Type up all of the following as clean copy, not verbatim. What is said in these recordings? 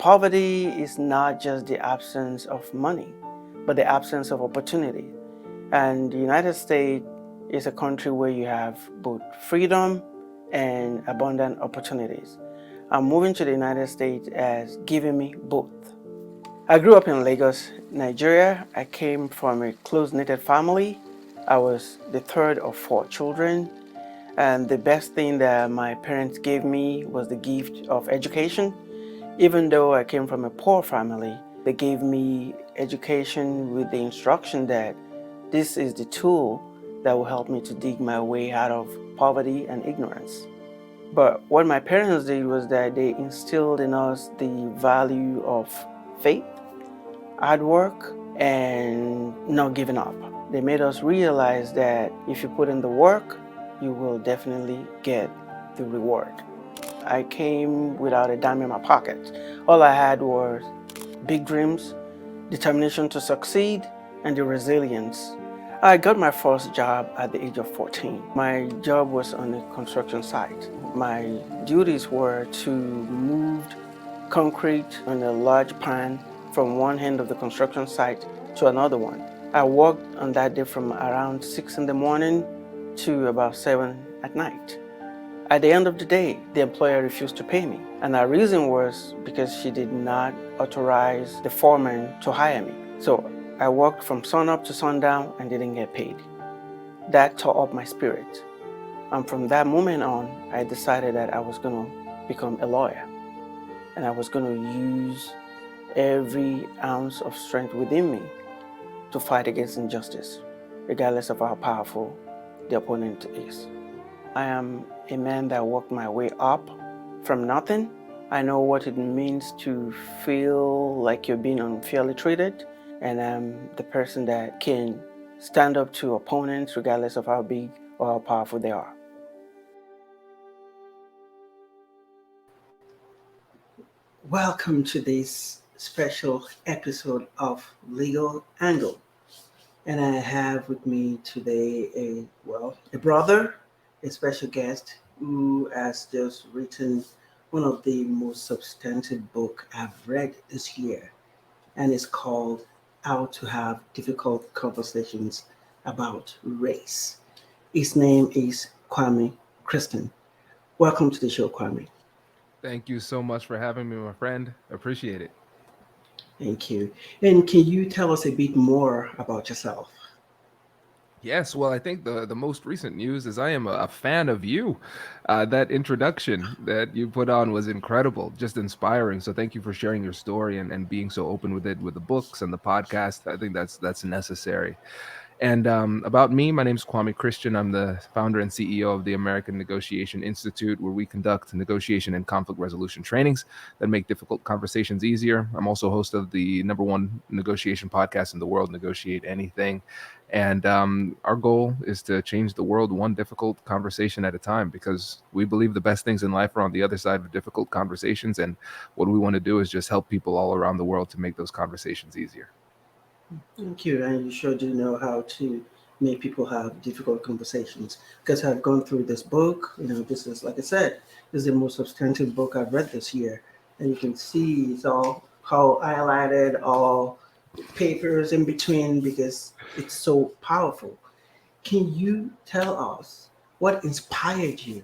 Poverty is not just the absence of money, but the absence of opportunity. And the United States is a country where you have both freedom and abundant opportunities. And moving to the United States has given me both. I grew up in Lagos, Nigeria. I came from a close-knit family. I was the third of four children. And the best thing that my parents gave me was the gift of education. Even though I came from a poor family, they gave me education with the instruction that this is the tool that will help me to dig my way out of poverty and ignorance. But what my parents did was that they instilled in us the value of faith, hard work, and not giving up. They made us realize that if you put in the work, you will definitely get the reward. I came without a dime in my pocket. All I had was big dreams, determination to succeed, and the resilience. I got my first job at the age of 14. My job was on a construction site. My duties were to move concrete on a large pan from one end of the construction site to another one. I worked on that day from around 6 in the morning to about 7 at night. At the end of the day, the employer refused to pay me. And the reason was because she did not authorize the foreman to hire me. So I worked from sunup to sundown and didn't get paid. That tore up my spirit. And from that moment on, I decided that I was going to become a lawyer. And I was going to use every ounce of strength within me to fight against injustice, regardless of how powerful the opponent is. I am a man that worked my way up from nothing. I know what it means to feel like you're being unfairly treated, and I'm the person that can stand up to opponents regardless of how big or how powerful they are. Welcome to this special episode of Legal Angle. And I have with me today a brother, a special guest who has just written one of the most substantive book I've read this year, and it's called How to Have Difficult Conversations About Race. His name is Kwame Christian. Welcome to the show, Kwame. Thank you so much for having me, my friend. Appreciate it. Thank you. And can you tell us a bit more about yourself? Yes, well, I think the most recent news is I am a fan of you. That introduction that you put on was incredible, just inspiring. So thank you for sharing your story and being so open with it, with the books and the podcast. I think that's necessary. And about me, my name is Kwame Christian. I'm the founder and CEO of the American Negotiation Institute, where we conduct negotiation and conflict resolution trainings that make difficult conversations easier. I'm also host of the number one negotiation podcast in the world, Negotiate Anything. And our goal is to change the world one difficult conversation at a time, because we believe the best things in life are on the other side of difficult conversations. And what we want to do is just help people all around the world to make those conversations easier. Thank you. And you sure do know how to make people have difficult conversations. Because I've gone through this book. This is, like I said, this is the most substantive book I've read this year. And you can see it's all highlighted, all papers in between because it's so powerful. Can you tell us what inspired you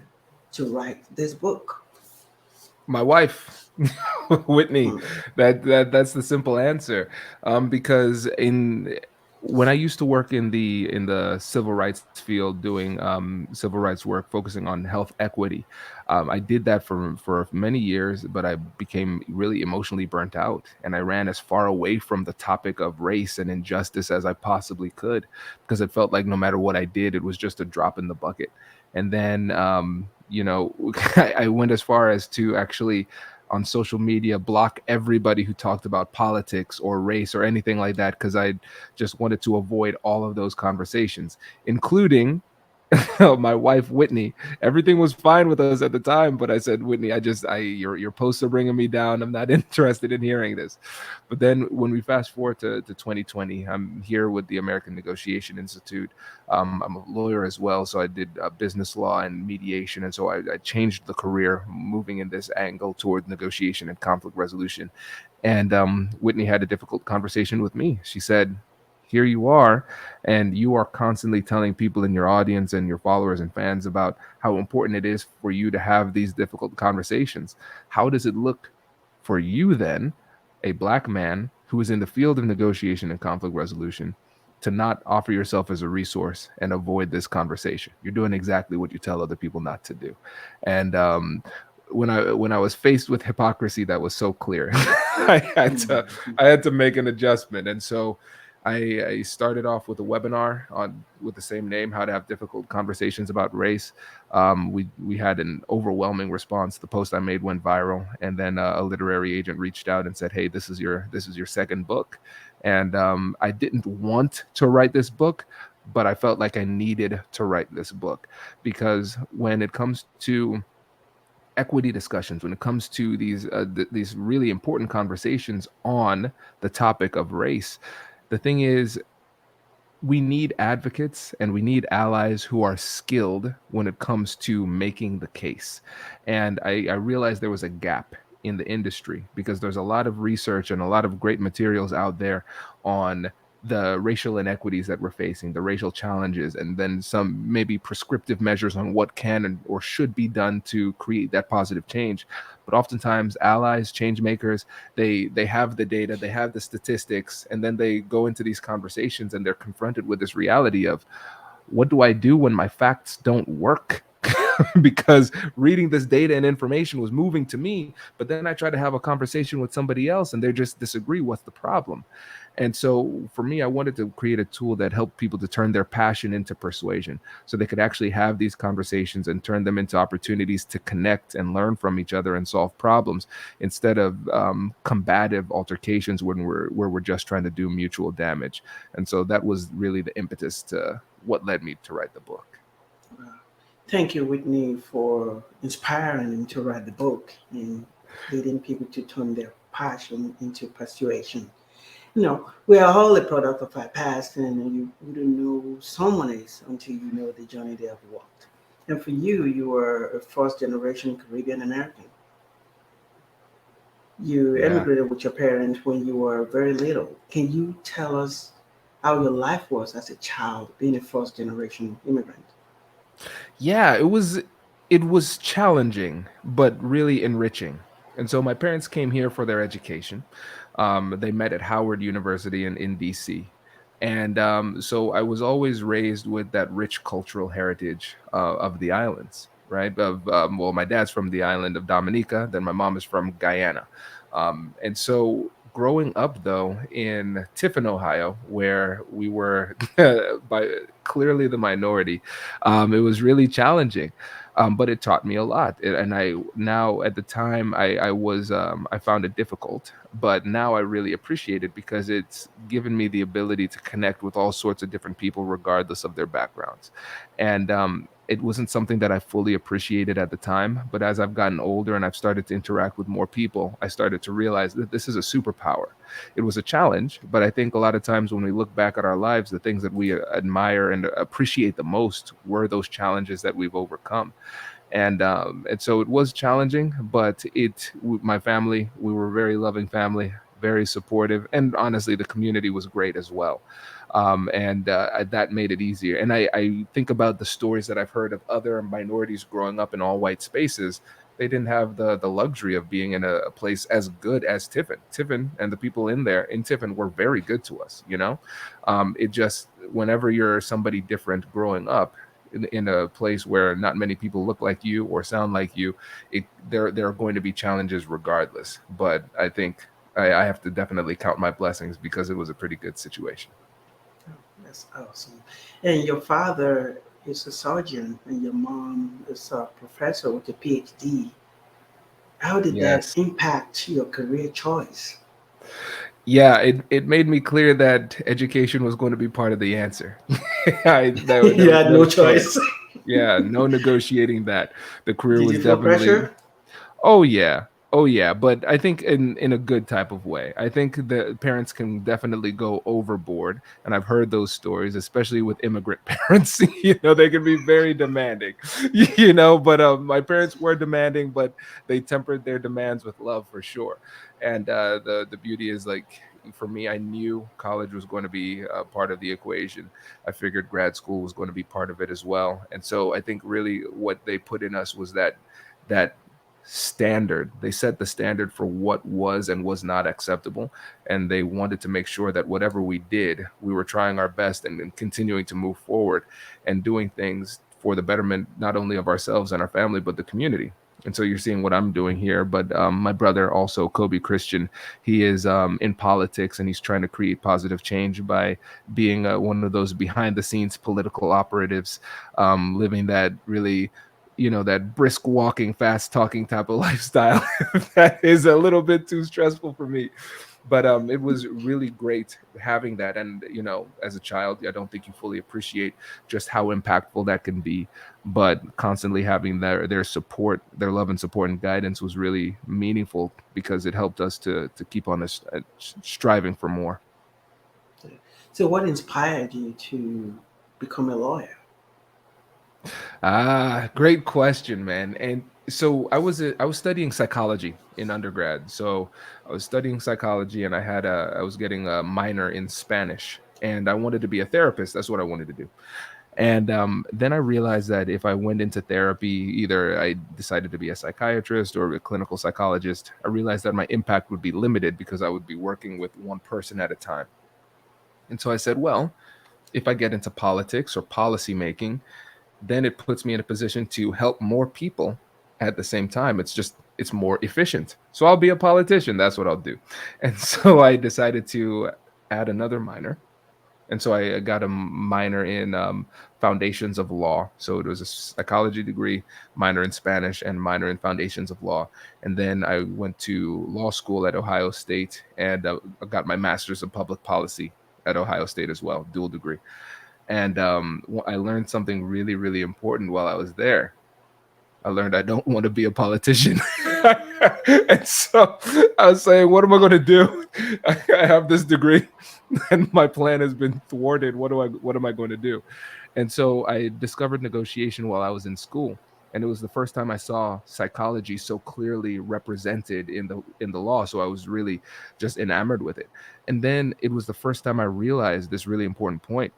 to write this book? My wife, Whitney. Hmm. That's the simple answer. Because in when I used to work in the civil rights field, doing civil rights work, focusing on health equity, I did that for many years, but I became really emotionally burnt out, and I ran as far away from the topic of race and injustice as I possibly could, because it felt like no matter what I did, it was just a drop in the bucket. And then I went as far as to actually on social media block everybody who talked about politics or race or anything like that, because I just wanted to avoid all of those conversations, including my wife Whitney. Everything was fine with us at the time, but I said, Whitney, your posts are bringing me down. I'm not interested in hearing this. But then when we fast forward to 2020, I'm here with the American Negotiation Institute. I'm a lawyer as well, so I did business law and mediation, and so I changed the career, moving in this angle toward negotiation and conflict resolution. And Whitney had a difficult conversation with me. She said, here you are, and you are constantly telling people in your audience and your followers and fans about how important it is for you to have these difficult conversations. How does it look for you then, a black man who is in the field of negotiation and conflict resolution, to not offer yourself as a resource and avoid this conversation? You're doing exactly what you tell other people not to do. And when I was faced with hypocrisy, that was so clear. I had to I had to make an adjustment, and so I started off with a webinar on with the same name, how to have difficult conversations about race. We had an overwhelming response. The post I made went viral, and then a literary agent reached out and said, "Hey, this is your second book," and I didn't want to write this book, but I felt like I needed to write this book because when it comes to equity discussions, when it comes to these really important conversations on the topic of race, the thing is, we need advocates and we need allies who are skilled when it comes to making the case. And I realized there was a gap in the industry because there's a lot of research and a lot of great materials out there on the racial inequities that we're facing, the racial challenges, and then some maybe prescriptive measures on what can or should be done to create that positive change. But oftentimes, allies, change makers, they have the data, they have the statistics, and then they go into these conversations and they're confronted with this reality of, what do I do when my facts don't work? Because reading this data and information was moving to me, but then I try to have a conversation with somebody else and they just disagree. What's the problem? And so for me, I wanted to create a tool that helped people to turn their passion into persuasion so they could actually have these conversations and turn them into opportunities to connect and learn from each other and solve problems instead of combative altercations where we're just trying to do mutual damage. And so that was really the impetus to what led me to write the book. Thank you, Whitney, for inspiring him to write the book and leading people to turn their passion into persuasion. We are all a product of our past, and you wouldn't know who someone is until you know the journey they have walked. And for you, you were a first generation Caribbean American. You Yeah. emigrated with your parents when you were very little. Can you tell us how your life was as a child being a first generation immigrant? Yeah, it was challenging, but really enriching. And so my parents came here for their education. They met at Howard University in DC. And so I was always raised with that rich cultural heritage of the islands, right? Well, my dad's from the island of Dominica, then my mom is from Guyana. And so growing up though in Tiffin, Ohio, where we were by clearly the minority, it was really challenging, but it taught me a lot. And I now at the time I found it difficult, but now I really appreciate it because it's given me the ability to connect with all sorts of different people, regardless of their backgrounds. And it wasn't something that I fully appreciated at the time, but as I've gotten older and I've started to interact with more people, I started to realize that this is a superpower. It was a challenge, but I think a lot of times when we look back at our lives, the things that we admire and appreciate the most were those challenges that we've overcome. And so it was challenging, but my family, we were a very loving family, very supportive, and honestly the community was great as well. And that made it easier. And I think about the stories that I've heard of other minorities growing up in all white spaces. They didn't have the luxury of being in a place as good as Tiffin. Tiffin and the people in there in Tiffin were very good to us, you know. It just, whenever you're somebody different growing up in a place where not many people look like you or sound like you, there are going to be challenges regardless. But I think I have to definitely count my blessings because it was a pretty good situation. Oh, that's awesome. And your father is a surgeon, and your mom is a professor with a PhD. How did that Yes. impact your career choice? Yeah, it made me clear that education was going to be part of the answer. There You was had no no choice. choice. Yeah, no negotiating that. The career Did was you feel definitely. pressure? Oh yeah. Oh yeah, but I think in a good type of way. I think the parents can definitely go overboard, and I've heard those stories, especially with immigrant parents. They can be very demanding. But my parents were demanding, but they tempered their demands with love for sure. And the beauty is like for me, I knew college was going to be part of the equation. I figured grad school was going to be part of it as well. And so I think really what they put in us was that standard. They set the standard for what was and was not acceptable. And they wanted to make sure that whatever we did, we were trying our best and continuing to move forward and doing things for the betterment not only of ourselves and our family, but the community. And so you're seeing what I'm doing here. But my brother, also Kobe Christian, he is in politics and he's trying to create positive change by being one of those behind the scenes political operatives, living that really that brisk walking, fast talking type of lifestyle that is a little bit too stressful for me. But it was really great having that. And as a child, I don't think you fully appreciate just how impactful that can be. But constantly having their support, their love and support and guidance was really meaningful because it helped us to keep on this striving for more. So, what inspired you to become a lawyer? Great question, man. And so I was studying psychology in undergrad. So I was studying psychology, and I was getting a minor in Spanish, and I wanted to be a therapist. That's what I wanted to do. And then I realized that if I went into therapy, either I decided to be a psychiatrist or a clinical psychologist, I realized that my impact would be limited because I would be working with one person at a time. And so I said, well, if I get into politics or policy making, then it puts me in a position to help more people at the same time. It's more efficient. So I'll be a politician. That's what I'll do. And so I decided to add another minor. And so I got a minor in foundations of law. So it was a psychology degree, minor in Spanish, and minor in foundations of law. And then I went to law school at Ohio State and I got my master's of public policy at Ohio State as well, dual degree. And I learned something really, really important while I was there. I learned I don't want to be a politician. And so I was saying, what am I going to do? I have this degree and my plan has been thwarted. What am I going to do? And so I discovered negotiation while I was in school. And it was the first time I saw psychology so clearly represented in the law. So I was really just enamored with it. And then it was the first time I realized this really important point: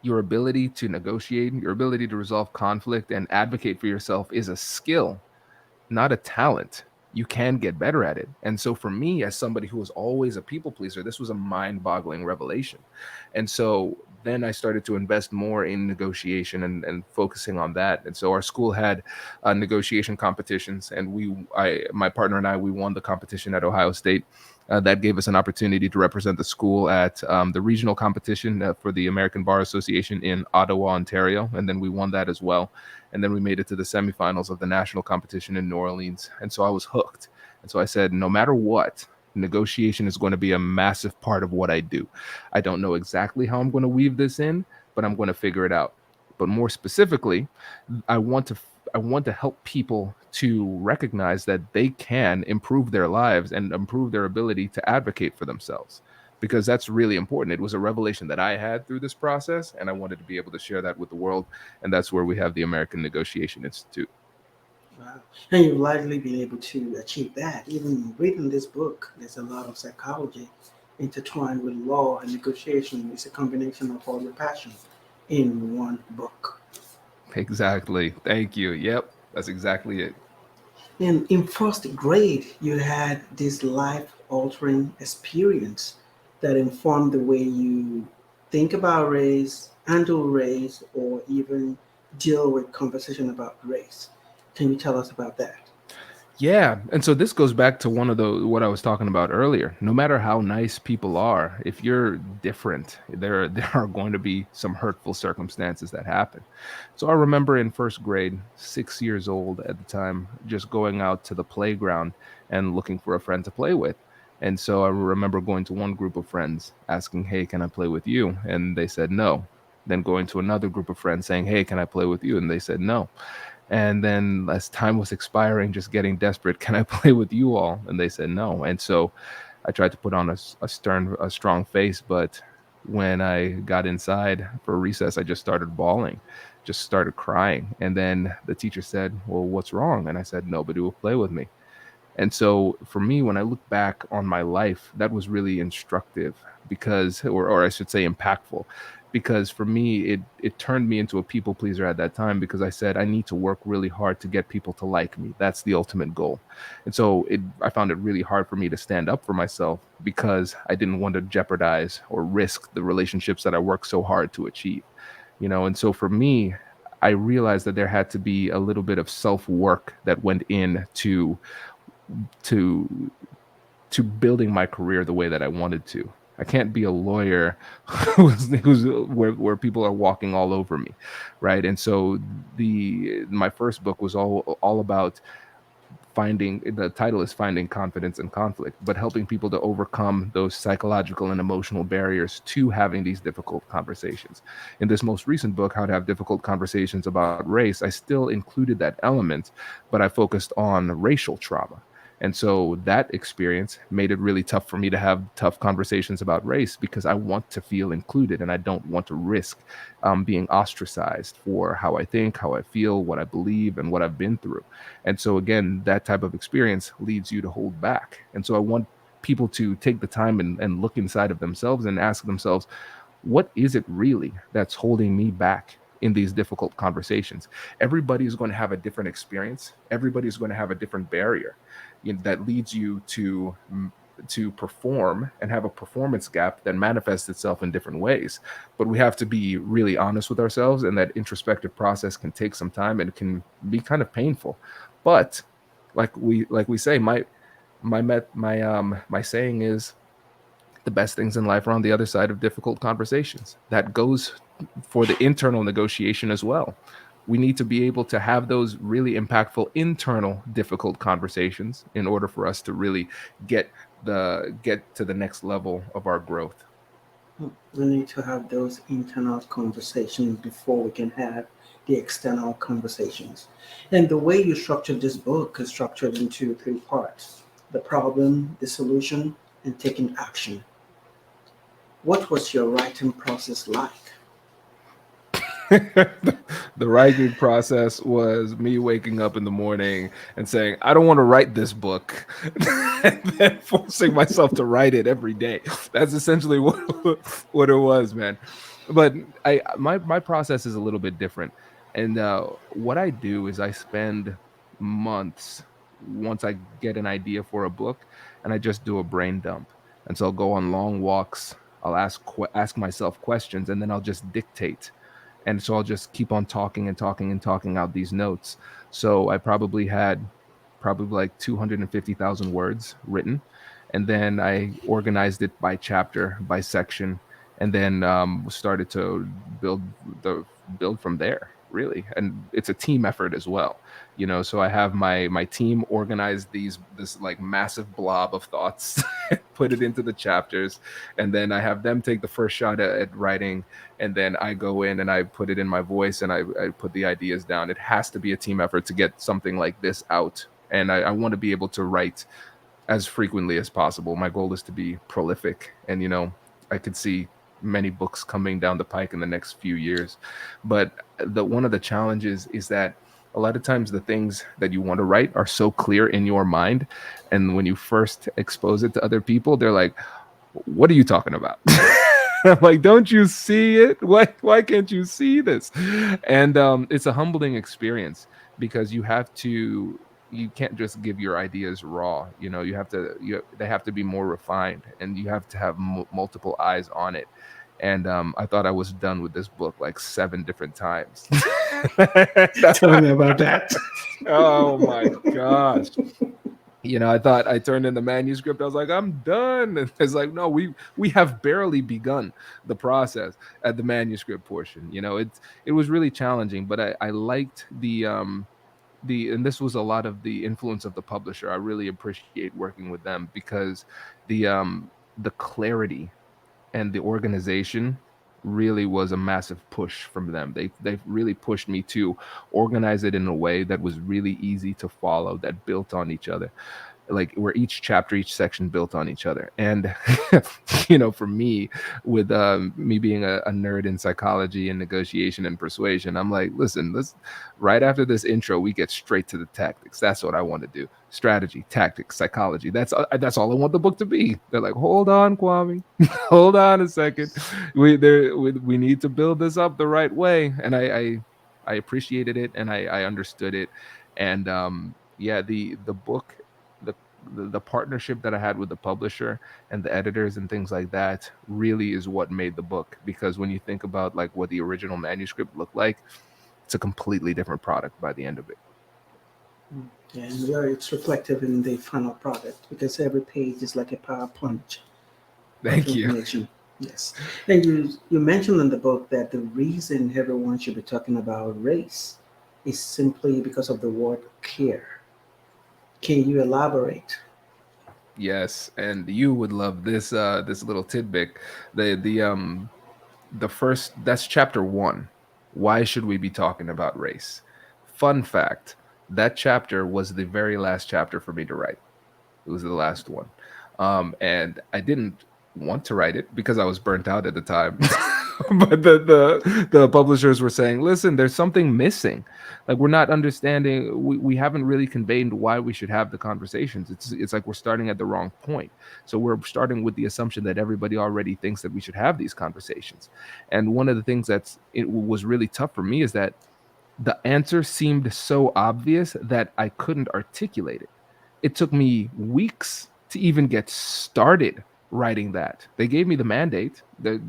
your ability to negotiate, your ability to resolve conflict and advocate for yourself is a skill, not a talent. You can get better at it. And so for me, as somebody who was always a people pleaser, this was a mind-boggling revelation. And so then I started to invest more in negotiation and focusing on that. And so our school had negotiation competitions, and my partner and I, we won the competition at Ohio State. That gave us an opportunity to represent the school at the regional competition for the American Bar Association in Ottawa, Ontario, and then we won that as well. And then we made it to the semifinals of the national competition in New Orleans. And so I was hooked. And so I said, no matter what, negotiation is going to be a massive part of what I do. I don't know exactly how I'm going to weave this in, but I'm going to figure it out. But more specifically, I want to I want to help people to recognize that they can improve their lives and improve their ability to advocate for themselves, because that's really important. It was a revelation that I had through this process, and I wanted to be able to share that with the world. And that's where we have the American Negotiation Institute. Wow. And you've largely been able to achieve that. Even reading this book, there's a lot of psychology intertwined with law and negotiation. It's a combination of all your passions in one book. Exactly. Thank you. Yep. That's exactly it. And in first grade, you had this life altering experience that informed the way you think about race, handle race, or even deal with conversation about race. Can you tell us about that? Yeah, and so this goes back to one of the what I was talking about earlier. No matter how nice people are, if you're different, there are going to be some hurtful circumstances that happen. So I remember in first grade, 6 years old at the time, just going out to the playground and looking for a friend to play with. And so I remember going to one group of friends asking, "Hey, can I play with you?" And they said no. then going to another group of friends saying, hey, can I play with you? And they said no. And then as time was expiring, just getting desperate, can I play with you all? And they said no. And so I tried to put on a strong face, but when I got inside for recess, I just started bawling, just started crying. And then the teacher said, well, what's wrong? And I said, nobody will play with me. And so for me, when I look back on my life, that was really instructive because, or I should say impactful, because for me, it turned me into a people pleaser at that time because I said, I need to work really hard to get people to like me. That's the ultimate goal. And so I found it really hard for me to stand up for myself because I didn't want to jeopardize or risk the relationships that I worked so hard to achieve, and so for me, I realized that there had to be a little bit of self work that went in to building my career the way that I wanted to. I can't be a lawyer who's where people are walking all over me, right? And so my first book was all about finding, the title is Finding Confidence in Conflict, but helping people to overcome those psychological and emotional barriers to having these difficult conversations. In this most recent book, How to Have Difficult Conversations About Race, I still included that element, but I focused on racial trauma. And so that experience made it really tough for me to have tough conversations about race because I want to feel included and I don't want to risk being ostracized for how I think, how I feel, what I believe, and what I've been through. And so, again, that type of experience leads you to hold back. And so, I want people to take the time and look inside of themselves and ask themselves, what is it really that's holding me back in these difficult conversations? Everybody is going to have a different experience. Everybody is going to have a different barrier, that leads you to perform and have a performance gap that manifests itself in different ways. But we have to be really honest with ourselves, and that introspective process can take some time and it can be kind of painful. But like we say, my saying is, the best things in life are on the other side of difficult conversations. That goes for the internal negotiation as well. We need to be able to have those really impactful internal difficult conversations in order for us to really get to the next level of our growth. We need to have those internal conversations before we can have the external conversations. And the way you structured this book is structured into three parts: the problem, the solution, and taking action. What was your writing process like? The writing process was me waking up in the morning and saying, I don't want to write this book, and then forcing myself to write it every day. That's essentially what it was, man. But my process is a little bit different. And what I do is I spend months once I get an idea for a book, and I just do a brain dump. And so I'll go on long walks. I'll ask myself questions, and then I'll just dictate, and so I'll just keep on talking and talking and talking out these notes. So I probably had like 250,000 words written, and then I organized it by chapter, by section, and then started to build the build from there, really. And it's a team effort as well, so I have my team organize this like massive blob of thoughts, put it into the chapters, and then I have them take the first shot at writing, and then I go in and I put it in my voice, and I put the ideas down. It has to be a team effort to get something like this out, and I want to be able to write as frequently as possible. My goal is to be prolific, and I could see many books coming down the pike in the next few years. But the one of the challenges is that a lot of times the things that you want to write are so clear in your mind, and when you first expose it to other people, they're like, what are you talking about? I'm like, don't you see it? Why can't you see this? And it's a humbling experience because you can't just give your ideas raw. They have to be more refined, and you have to have multiple eyes on it. And I thought I was done with this book like 7 different times. Tell me about that. Oh my gosh. I thought I turned in the manuscript. I was like, I'm done. And it's like, no, we have barely begun the process at the manuscript portion. It was really challenging, but I liked and this was a lot of the influence of the publisher. I really appreciate working with them because the clarity and the organization. really was a massive push from them. They really pushed me to organize it in a way that was really easy to follow, that built on each other, like where each chapter, each section built on each other. And for me, with me being a nerd in psychology and negotiation and persuasion, I'm like, listen, let's right after this intro, we get straight to the tactics. That's what I want to do. Strategy, tactics, psychology. That's all I want the book to be. They're like, hold on, Kwame, hold on a second. We need to build this up the right way. And I appreciated it, and I understood it. And yeah, the book, the the partnership that I had with the publisher and the editors and things like that really is what made the book. Because when you think about like what the original manuscript looked like, it's a completely different product by the end of it. Yeah, and yeah, it's reflective in the final product because every page is like a power punch of Thank you. information. Yes. And you mentioned in the book that the reason everyone should be talking about race is simply because of the word care. Can you elaborate? Yes, and you would love this little tidbit. The first, that's chapter 1. Why should we be talking about race? Fun fact, that chapter was the very last chapter for me to write. It was the last one. And I didn't want to write it because I was burnt out at the time. But the publishers were saying, listen, there's something missing. Like we're not understanding, we haven't really conveyed why we should have the conversations. It's like we're starting at the wrong point. So we're starting with the assumption that everybody already thinks that we should have these conversations. And one of the things it was really tough for me is that the answer seemed so obvious that I couldn't articulate it. It took me weeks to even get started writing that. They gave me the mandate.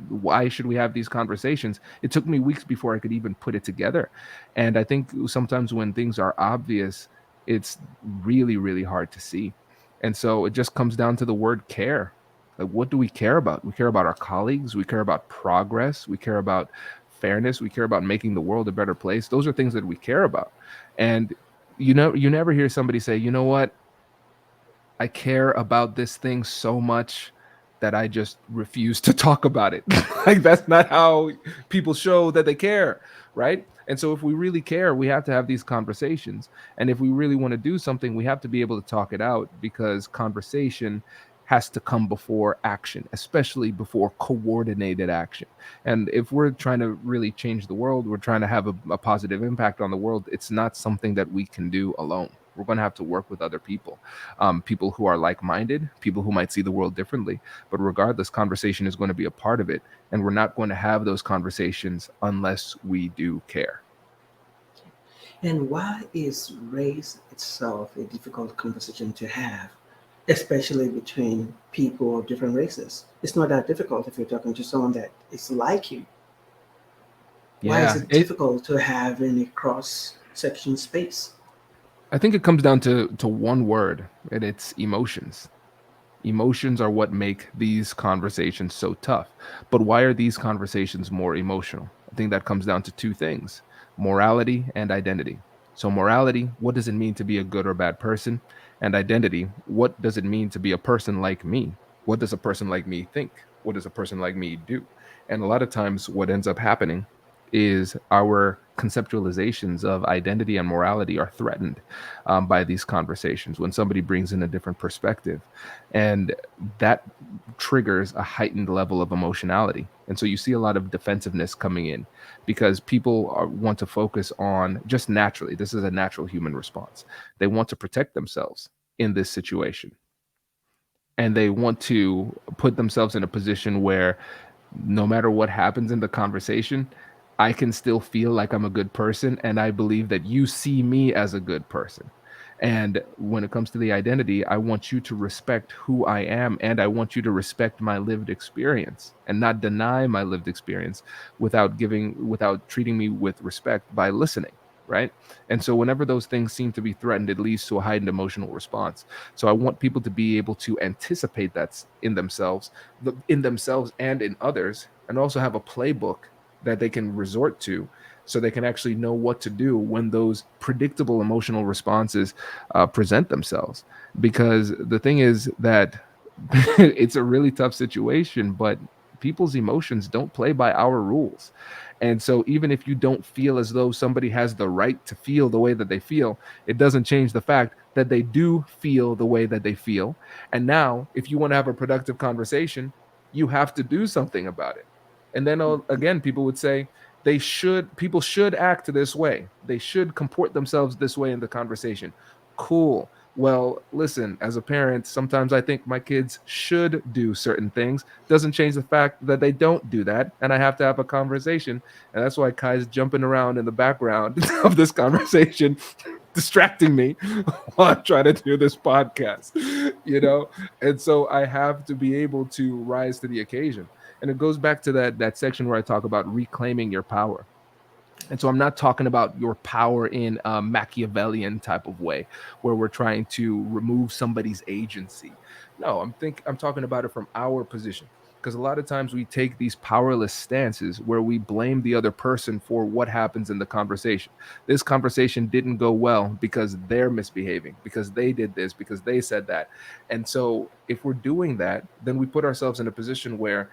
Why should we have these conversations? It took me weeks before I could even put it together. And I think sometimes when things are obvious, it's really, really hard to see. And so it just comes down to the word care. Like, what do we care about? We care about our colleagues. We care about progress. We care about fairness. We care about making the world a better place. Those are things that we care about. And you never hear somebody say, you know what? I care about this thing so much that I just refuse to talk about it. Like that's not how people show that they care, right? And so if we really care, we have to have these conversations. And if we really want to do something, we have to be able to talk it out because conversation has to come before action, especially before coordinated action. And if we're trying to really change the world, we're trying to have a positive impact on the world, it's not something that we can do alone. We're going to have to work with other people, people who are like-minded, people who might see the world differently. But regardless, conversation is going to be a part of it, and we're not going to have those conversations unless we do care. And why is race itself a difficult conversation to have, especially between people of different races? It's not that difficult if you're talking to someone that is like you. Why is Yeah, it difficult to have in a cross section space? I think it comes down to one word, and it's emotions. Emotions are what make these conversations so tough. But why are these conversations more emotional? I think that comes down to two things: morality and identity. So, morality, what does it mean to be a good or bad person? And identity, what does it mean to be a person like me? What does a person like me think? What does a person like me do? And a lot of times, what ends up happening is our conceptualizations of identity and morality are threatened by these conversations when somebody brings in a different perspective. And that triggers a heightened level of emotionality. And so you see a lot of defensiveness coming in because people want to focus on just naturally. This is a natural human response. They want to protect themselves in this situation. And they want to put themselves in a position where no matter what happens in the conversation, I can still feel like I'm a good person. And I believe that you see me as a good person. And when it comes to the identity, I want you to respect who I am. And I want you to respect my lived experience and not deny my lived experience without treating me with respect by listening. Right. And so whenever those things seem to be threatened, it leads to a heightened emotional response. So I want people to be able to anticipate that in themselves and in others, and also have a playbook that they can resort to so they can actually know what to do when those predictable emotional responses present themselves. Because the thing is that it's a really tough situation, but people's emotions don't play by our rules. And so even if you don't feel as though somebody has the right to feel the way that they feel, it doesn't change the fact that they do feel the way that they feel. And now, if you want to have a productive conversation, you have to do something about it. And then again, people would say, people should act this way. They should comport themselves this way in the conversation. Cool. Well, listen, as a parent, sometimes I think my kids should do certain things. Doesn't change the fact that they don't do that. And I have to have a conversation. And that's why Kai's jumping around in the background of this conversation, distracting me while I'm trying to do this podcast, you know? And so I have to be able to rise to the occasion. And it goes back to that section where I talk about reclaiming your power. And so I'm not talking about your power in a Machiavellian type of way where we're trying to remove somebody's agency. No, I'm talking about it from our position. Because a lot of times we take these powerless stances where we blame the other person for what happens in the conversation. This conversation didn't go well because they're misbehaving, because they did this, because they said that. And so if we're doing that, then we put ourselves in a position where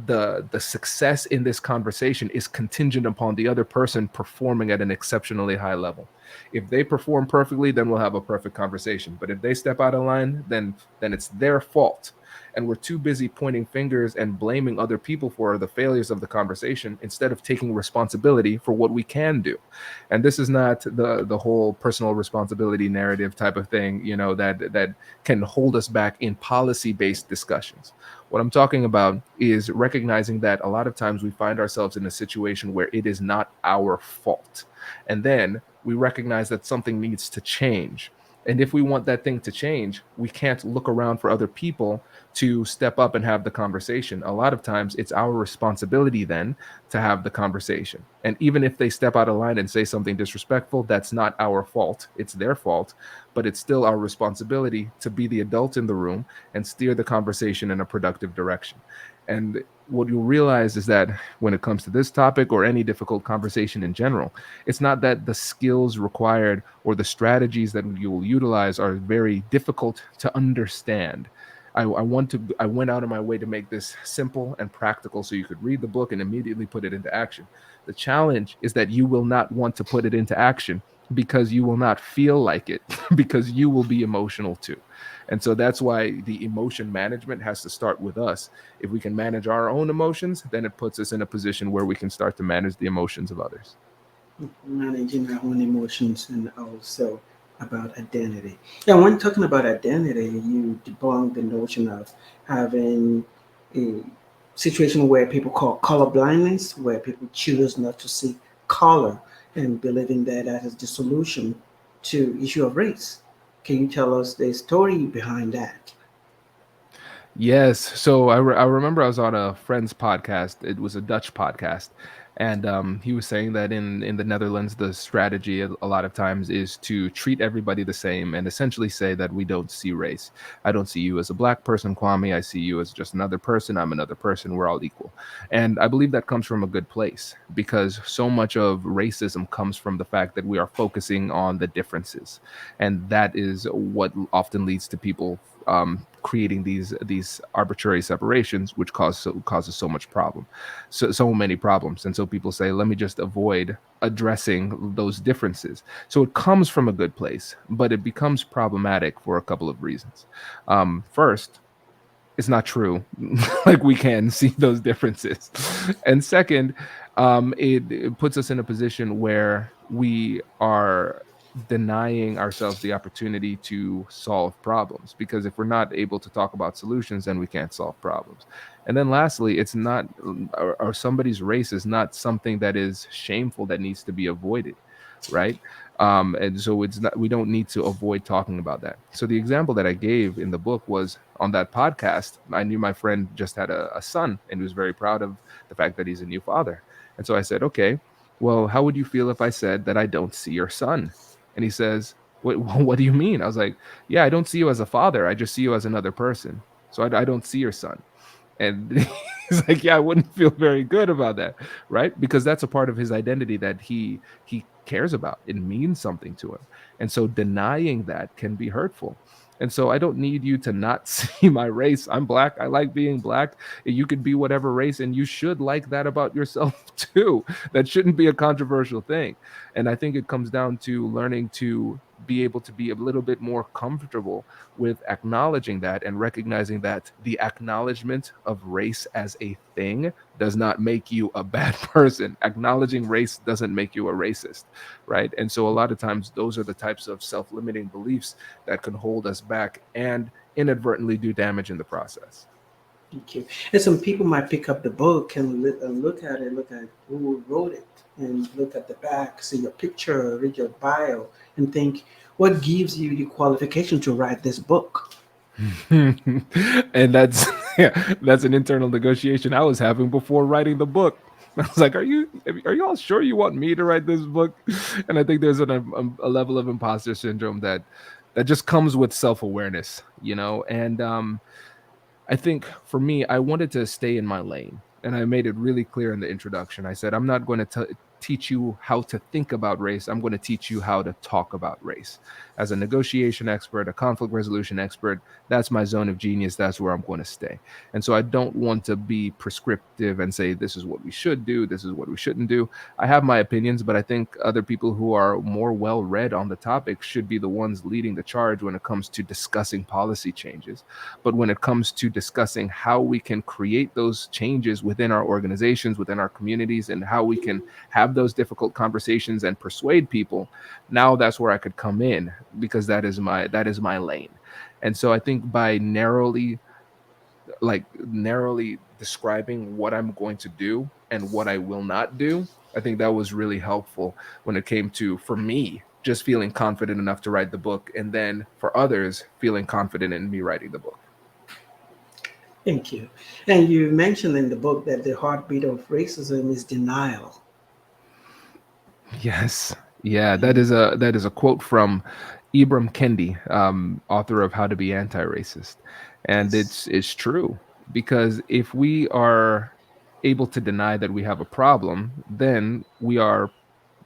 the success in this conversation is contingent upon the other person performing at an exceptionally high level. If they perform perfectly, then we'll have a perfect conversation. But if they step out of line, then it's their fault. And we're too busy pointing fingers and blaming other people for the failures of the conversation instead of taking responsibility for what we can do. And this is not the whole personal responsibility narrative type of thing, that can hold us back in policy-based discussions. What I'm talking about is recognizing that a lot of times we find ourselves in a situation where it is not our fault. And then we recognize that something needs to change. And if we want that thing to change, we can't look around for other people to step up and have the conversation. A lot of times it's our responsibility then to have the conversation. And even if they step out of line and say something disrespectful, that's not our fault. It's their fault. But it's still our responsibility to be the adult in the room and steer the conversation in a productive direction. And what you'll realize is that when it comes to this topic or any difficult conversation in general, it's not that the skills required or the strategies that you will utilize are very difficult to understand. I went out of my way to make this simple and practical so you could read the book and immediately put it into action. The challenge is that you will not want to put it into action because you will not feel like it, because you will be emotional too. And so that's why the emotion management has to start with us. If we can manage our own emotions, then it puts us in a position where we can start to manage the emotions of others. Managing our own emotions and also about identity. Yeah, when talking about identity, you debunk the notion of having a situation where people call colorblindness, where people choose not to see color and believing that that is the solution to issue of race. Can you tell us the story behind that? Yes. So I remember I was on a friend's podcast. It was a Dutch podcast. And he was saying that in the Netherlands, the strategy a lot of times is to treat everybody the same and essentially say that we don't see race. I don't see you as a black person, Kwame. I see you as just another person. I'm another person. We're all equal. And I believe that comes from a good place because so much of racism comes from the fact that we are focusing on the differences. And that is what often leads to people creating these arbitrary separations, which causes so much problem, so many problems. And so people say, let me just avoid addressing those differences. So it comes from a good place, but it becomes problematic for a couple of reasons. First, it's not true. Like we can see those differences. And second, it puts us in a position where we are denying ourselves the opportunity to solve problems, because if we're not able to talk about solutions, then we can't solve problems. And then lastly, it's not, or somebody's race is not something that is shameful that needs to be avoided, right? And so it's not, we don't need to avoid talking about that. So the example that I gave in the book was on that podcast. I knew my friend just had a son and he was very proud of the fact that he's a new father. And so I said, okay, well, how would you feel if I said that I don't see your son? And he says, what do you mean? I was like, yeah, I don't see you as a father. I just see you as another person. So I don't see your son. And he's like, yeah, I wouldn't feel very good about that, right? Because that's a part of his identity that he cares about. It means something to him. And so denying that can be hurtful. And so I don't need you to not see my race. I'm black. I like being black. You could be whatever race, and you should like that about yourself too. That shouldn't be a controversial thing. And I think it comes down to learning to be able to be a little bit more comfortable with acknowledging that and recognizing that the acknowledgement of race as a thing does not make you a bad person. Acknowledging race doesn't make you a racist, right? And so a lot of times those are the types of self-limiting beliefs that can hold us back and inadvertently do damage in the process. Thank you. And some people might pick up the book and look at it, look at who wrote it, and look at the back, see your picture, read your bio, and think, what gives you the qualification to write this book? And that's yeah, that's an internal negotiation I was having before writing the book. I was like, are you all sure you want me to write this book?" And I think there's a level of imposter syndrome that just comes with self-awareness, and I think for me, I wanted to stay in my lane. And I made it really clear in the introduction. I said, I'm not going to teach you how to think about race. I'm going to teach you how to talk about race. As a negotiation expert, a conflict resolution expert, that's my zone of genius. That's where I'm going to stay. And so I don't want to be prescriptive and say, this is what we should do, this is what we shouldn't do. I have my opinions, but I think other people who are more well read on the topic should be the ones leading the charge when it comes to discussing policy changes. But when it comes to discussing how we can create those changes within our organizations, within our communities, and how we can have those difficult conversations and persuade people, now that's where I could come in, because that is my lane. And so I think by narrowly describing what I'm going to do and what I will not do, I think that was really helpful when it came to, for me, just feeling confident enough to write the book, and then for others feeling confident in me writing the book. Thank you. And you mentioned in the book that the heartbeat of racism is denial. Yes. Yeah, that is a quote from Ibram Kendi, author of How to Be Anti-Racist. And Yes. it's true, because if we are able to deny that we have a problem, then we are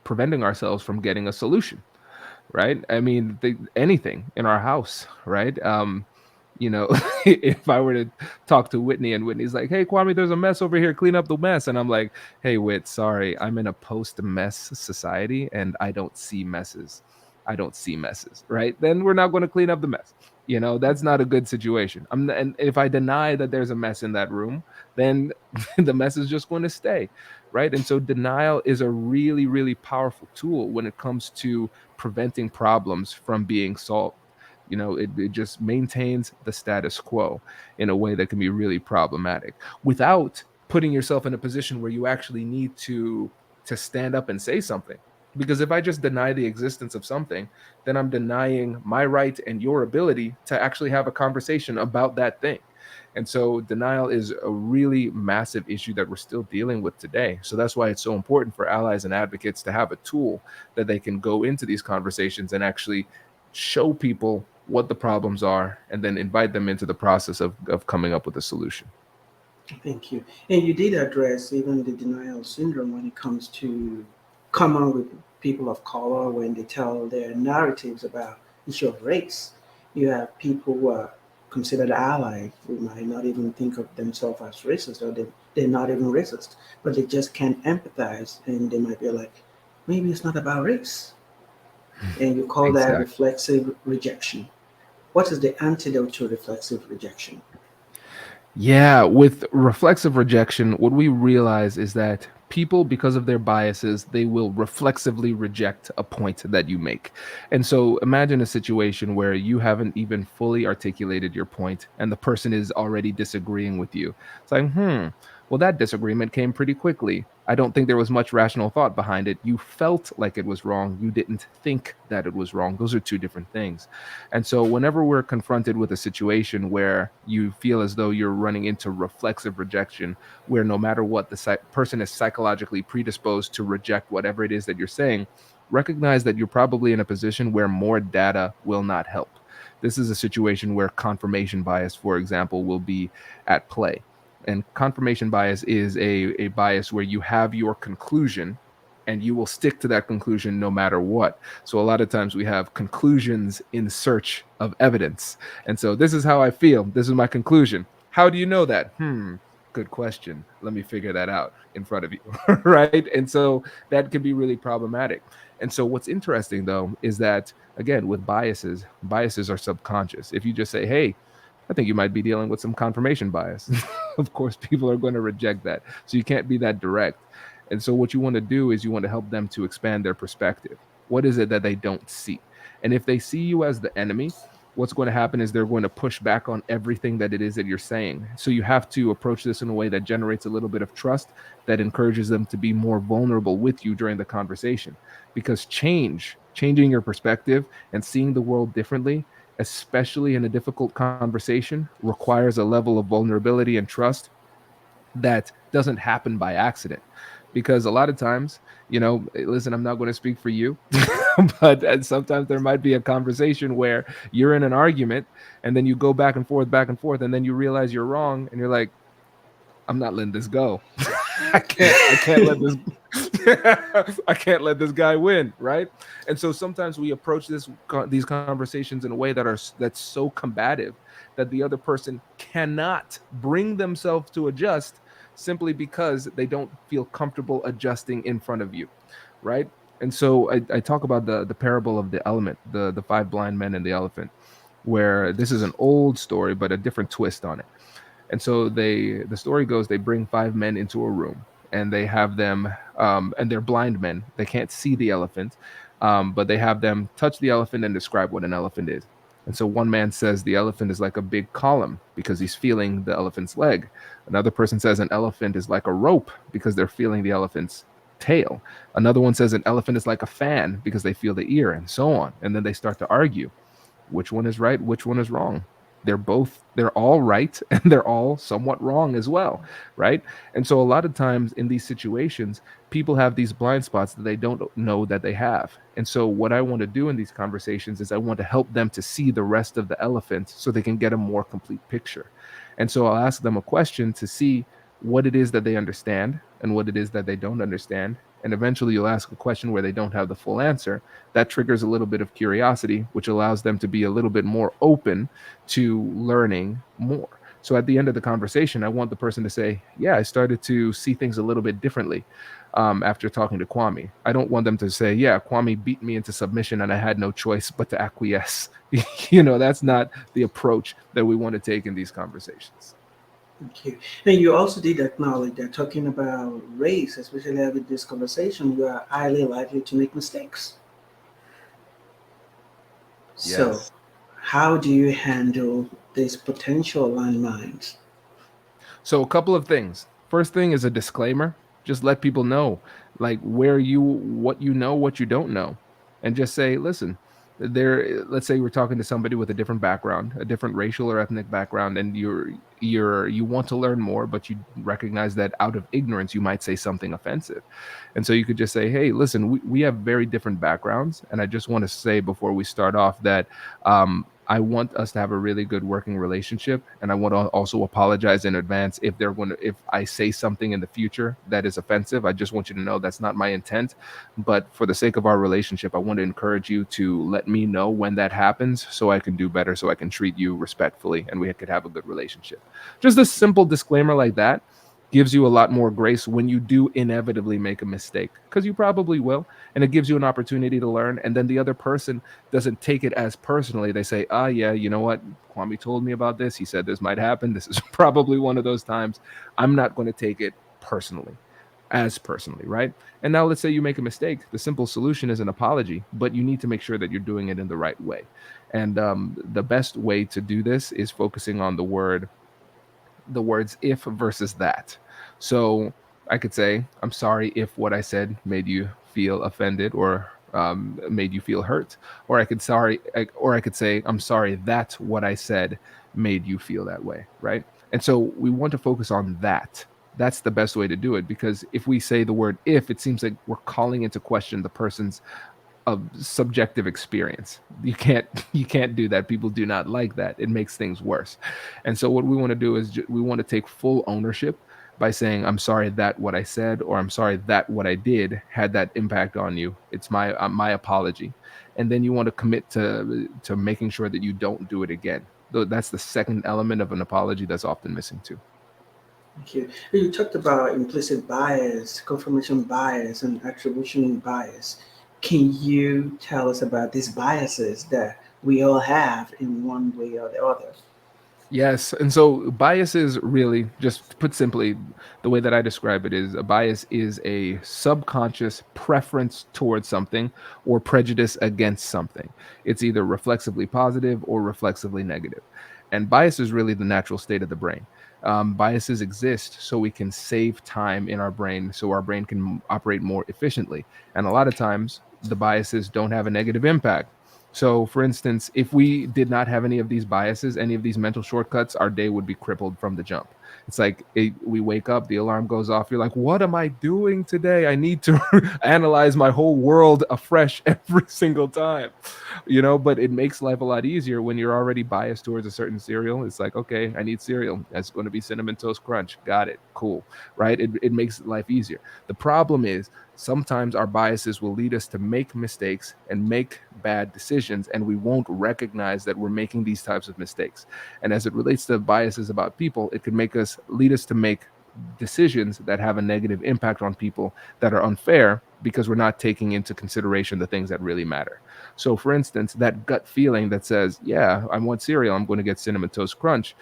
preventing ourselves from getting a solution, right? I mean, anything in our house, right? If I were to talk to Whitney and Whitney's like, "Hey, Kwame, there's a mess over here. Clean up the mess," and I'm like, "Hey, Whit, sorry, I'm in a post-mess society and I don't see messes. I don't see messes." Right? Then we're not going to clean up the mess. That's not a good situation. And if I deny that there's a mess in that room, then the mess is just going to stay, right? And so denial is a really, really powerful tool when it comes to preventing problems from being solved. It just maintains the status quo in a way that can be really problematic without putting yourself in a position where you actually need to stand up and say something. Because if I just deny the existence of something, then I'm denying my right and your ability to actually have a conversation about that thing. And so denial is a really massive issue that we're still dealing with today. So that's why it's so important for allies and advocates to have a tool that they can go into these conversations and actually show people what the problems are, and then invite them into the process of coming up with a solution. Thank you. And you did address even the denial syndrome when it comes to common with people of color when they tell their narratives about issue of race. You have people who are considered ally who might not even think of themselves as racist, or they're not even racist, but they just can't empathize, and they might be like, maybe it's not about race. And you call that Exactly. reflexive rejection. What is the antidote to reflexive rejection? Yeah, with reflexive rejection, what we realize is that people, because of their biases, they will reflexively reject a point that you make. And so imagine a situation where you haven't even fully articulated your point and the person is already disagreeing with you. It's like, well, that disagreement came pretty quickly. I don't think there was much rational thought behind it. You felt like it was wrong. You didn't think that it was wrong. Those are two different things. And so, whenever we're confronted with a situation where you feel as though you're running into reflexive rejection, where no matter what, the person is psychologically predisposed to reject whatever it is that you're saying, recognize that you're probably in a position where more data will not help. This is a situation where confirmation bias, for example, will be at play. And confirmation bias is a bias where you have your conclusion, and you will stick to that conclusion no matter what. So a lot of times we have conclusions in search of evidence. And so this is how I feel. This is my conclusion. How do you know that? Good question. Let me figure that out in front of you. Right? And so that can be really problematic. And so what's interesting though is that again with biases are subconscious. If you just say, "Hey, I think you might be dealing with some confirmation bias." Of course, people are going to reject that. So you can't be that direct. And so what you want to do is you want to help them to expand their perspective. What is it that they don't see? And if they see you as the enemy, what's going to happen is they're going to push back on everything that it is that you're saying. So you have to approach this in a way that generates a little bit of trust, that encourages them to be more vulnerable with you during the conversation. Because changing your perspective and seeing the world differently, especially in a difficult conversation, requires a level of vulnerability and trust that doesn't happen by accident. Because a lot of times, listen, I'm not going to speak for you, but sometimes there might be a conversation where you're in an argument and then you go back and forth, and then you realize you're wrong and you're like, I'm not letting this go. I can't let this I can't let this guy win, right? And so sometimes we approach these conversations in a way that's so combative that the other person cannot bring themselves to adjust simply because they don't feel comfortable adjusting in front of you, right? And so I talk about the parable of the element, the five blind men and the elephant, where this is an old story but a different twist on it. And so the story goes, they bring five men into a room and they have them, and they're blind men. They can't see the elephant, but they have them touch the elephant and describe what an elephant is. And so one man says the elephant is like a big column because he's feeling the elephant's leg. Another person says an elephant is like a rope because they're feeling the elephant's tail. Another one says an elephant is like a fan because they feel the ear, and so on. And then they start to argue which one is right, which one is wrong. They're all right and they're all somewhat wrong as well, right? And so a lot of times in these situations, people have these blind spots that they don't know that they have. And so what I want to do in these conversations is I want to help them to see the rest of the elephant so they can get a more complete picture. And so I'll ask them a question to see what it is that they understand and what it is that they don't understand. And eventually you'll ask a question where they don't have the full answer. That triggers a little bit of curiosity, which allows them to be a little bit more open to learning more. So at the end of the conversation, I want the person to say, "Yeah, I started to see things a little bit differently after talking to Kwame." I don't want them to say, "Yeah, Kwame beat me into submission and I had no choice but to acquiesce." That's not the approach that we want to take in these conversations. Okay. And you also did acknowledge that talking about race, especially with this conversation, you are highly likely to make mistakes. So, Yes. how do you handle these potential landmines? So a couple of things. First thing is a disclaimer. Just let people know like what you know, what you don't know. And just say, "Listen, let's say we're talking to somebody with a different background, a different racial or ethnic background, and you want to learn more, but you recognize that out of ignorance you might say something offensive." And so you could just say, "Hey, listen, we have very different backgrounds, and I just want to say before we start off that I want us to have a really good working relationship, and I want to also apologize in advance if I say something in the future that is offensive. I just want you to know that's not my intent, but for the sake of our relationship, I want to encourage you to let me know when that happens so I can do better, so I can treat you respectfully, and we could have a good relationship." Just a simple disclaimer like that gives you a lot more grace when you do inevitably make a mistake, because you probably will, and it gives you an opportunity to learn. And then the other person doesn't take it as personally. They say, "Ah, yeah, you know what, Kwame told me about this, he said this might happen, this is probably one of those times. I'm not going to take it personally, as personally," right? And now let's say you make a mistake. The simple solution is an apology, but you need to make sure that you're doing it in the right way. And the best way to do this is focusing on the words if versus that. So I could say, "I'm sorry if what I said made you feel offended or made you feel hurt," or I could say, "I'm sorry that what I said made you feel that way," right? And so we want to focus on that. That's the best way to do it, because if we say the word if, it seems like we're calling into question the person's a subjective experience. You can't do that. People do not like that. It makes things worse. And so what we want to do is we want to take full ownership by saying, I'm sorry that what I said, or I'm sorry that what I did had that impact on you. It's my apology. And then you want to commit to making sure that you don't do it again. Though that's the second element of an apology that's often missing too. Thank you. You talked about implicit bias, confirmation bias, and attribution bias. Can you tell us about these biases that we all have in one way or the other? Yes. And so biases really, just put simply, the way that I describe it is a bias is a subconscious preference towards something or prejudice against something. It's either reflexively positive or reflexively negative. And bias is really the natural state of the brain. Biases exist so we can save time in our brain, so our brain can operate more efficiently. And a lot of times, the biases don't have a negative impact. So, for instance, if we did not have any of these biases, any of these mental shortcuts, our day would be crippled from the jump. It's like we wake up, the alarm goes off. You're like, what am I doing today? I need to analyze my whole world afresh every single time, but it makes life a lot easier when you're already biased towards a certain cereal. It's like, okay, I need cereal. That's going to be Cinnamon Toast Crunch. Got it. Cool. Right? It makes life easier. The problem is, sometimes our biases will lead us to make mistakes and make bad decisions, and we won't recognize that we're making these types of mistakes. And as it relates to biases about people, it could lead us to make decisions that have a negative impact on people that are unfair because we're not taking into consideration the things that really matter. So, for instance, that gut feeling that says, yeah, I want cereal, I'm going to get Cinnamon Toast Crunch,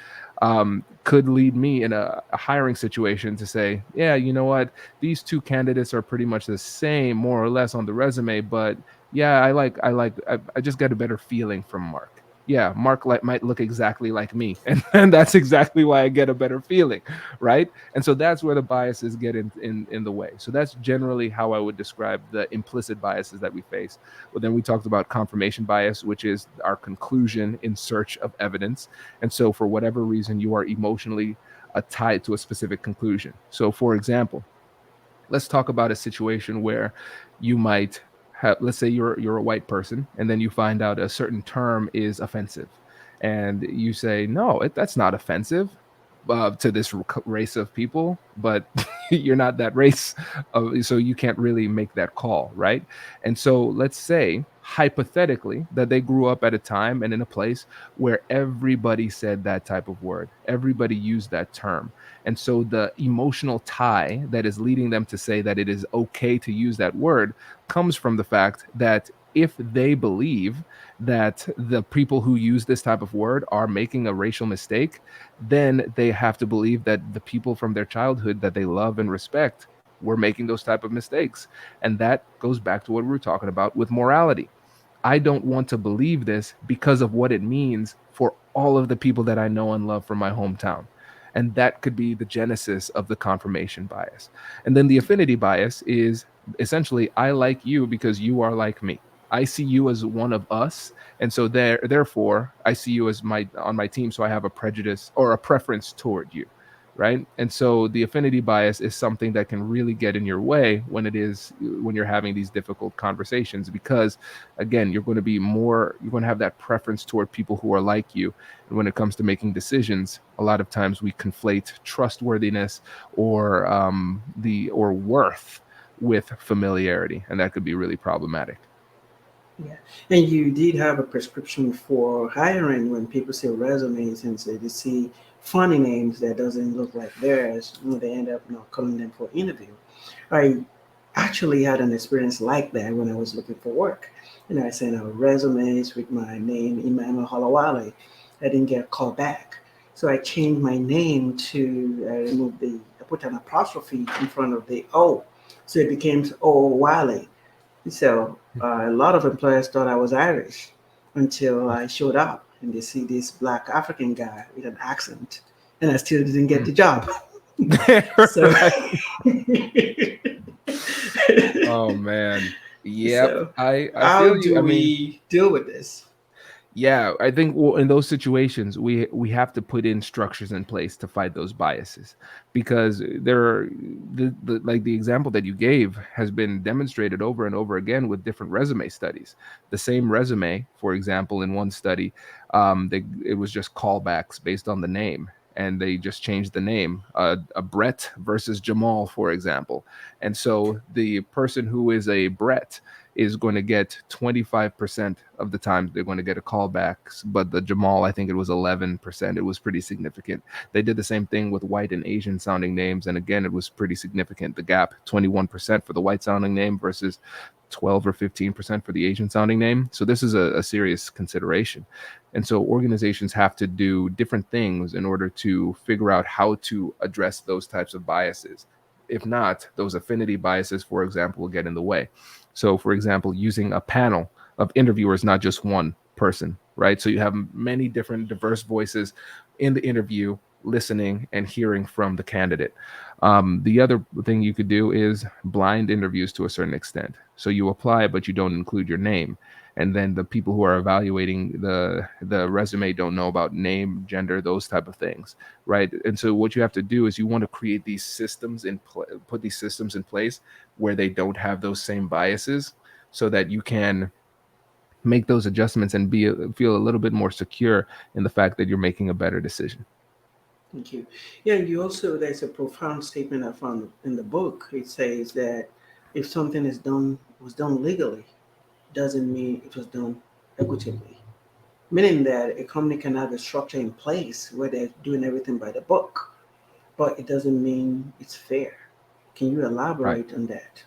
could lead me in a hiring situation to say, yeah, you know what, these two candidates are pretty much the same, more or less, on the resume, but yeah, I just got a better feeling from Mark. Yeah, Mark might look exactly like me, and that's exactly why I get a better feeling, right? And so that's where the biases get in the way. So that's generally how I would describe the implicit biases that we face. But then we talked about confirmation bias, which is our conclusion in search of evidence. And so for whatever reason, you are emotionally tied to a specific conclusion. So, for example, let's talk about a situation where you might have, let's say you're a white person, and then you find out a certain term is offensive, and you say, no, that's not offensive to this race of people, but you're not that race, so you can't really make that call, right? And so let's say hypothetically that they grew up at a time and in a place where everybody said that type of word, everybody used that term, and so the emotional tie that is leading them to say that it is okay to use that word comes from the fact that if they believe that the people who use this type of word are making a racial mistake, then they have to believe that the people from their childhood that they love and respect were making those type of mistakes. And that goes back to what we were talking about with morality. I don't want to believe this because of what it means for all of the people that I know and love from my hometown. And that could be the genesis of the confirmation bias. And then the affinity bias is essentially, I like you because you are like me. I see you as one of us, and so therefore I see you as my on my team, so I have a prejudice or a preference toward you, right? And so the affinity bias is something that can really get in your way when you're having these difficult conversations, because again, you're going to have that preference toward people who are like you. And when it comes to making decisions, a lot of times we conflate trustworthiness or worth with familiarity, and that could be really problematic. Yeah. And you did have a prescription for hiring when people see resumes and say they see funny names that doesn't look like theirs, they end up not calling them for interview. I actually had an experience like that when I was looking for work. I sent out resumes with my name, Emmanuel Olawale. I didn't get a call back. So I changed my name to I put an apostrophe in front of the O. So it became Olawale. So a lot of employers thought I was Irish until I showed up and they see this black African guy with an accent, and I still didn't get the job. So, Right. Oh man. Yep. so I how feel you. do I mean, we deal with this? yeah, I think, well, in those situations, we have to put in structures in place to fight those biases, because there are like the example that you gave has been demonstrated over and over again with different resume studies. The same resume, for example, in one study, it was just callbacks based on the name, and they just changed the name, a Brett versus Jamal, for example. And so the person who is a Brett is going to get 25% of the time they're going to get a callback, but the Jamal, I think it was 11%. It was pretty significant. They did the same thing with white and Asian sounding names, and again, it was pretty significant. The gap, 21% for the white sounding name versus 12 or 15% for the Asian sounding name. So this is a serious consideration. And so organizations have to do different things in order to figure out how to address those types of biases. If not, those affinity biases, for example, will get in the way. So, for example, using a panel of interviewers, not just one person, right? So you have many different diverse voices in the interview, listening and hearing from the candidate. The other thing you could do is blind interviews to a certain extent. So you apply, but you don't include your name, and then the people who are evaluating the resume don't know about name, gender, those type of things, right? And so what you have to do is you want to create these systems put these systems in place where they don't have those same biases, so that you can make those adjustments and feel a little bit more secure in the fact that you're making a better decision. Thank you. Yeah, and you also, there's a profound statement I found in the book. It says that if something was done legally, doesn't mean it was done equitably. Meaning that a company can have a structure in place where they're doing everything by the book, but it doesn't mean it's fair. Can you Right. elaborate on that?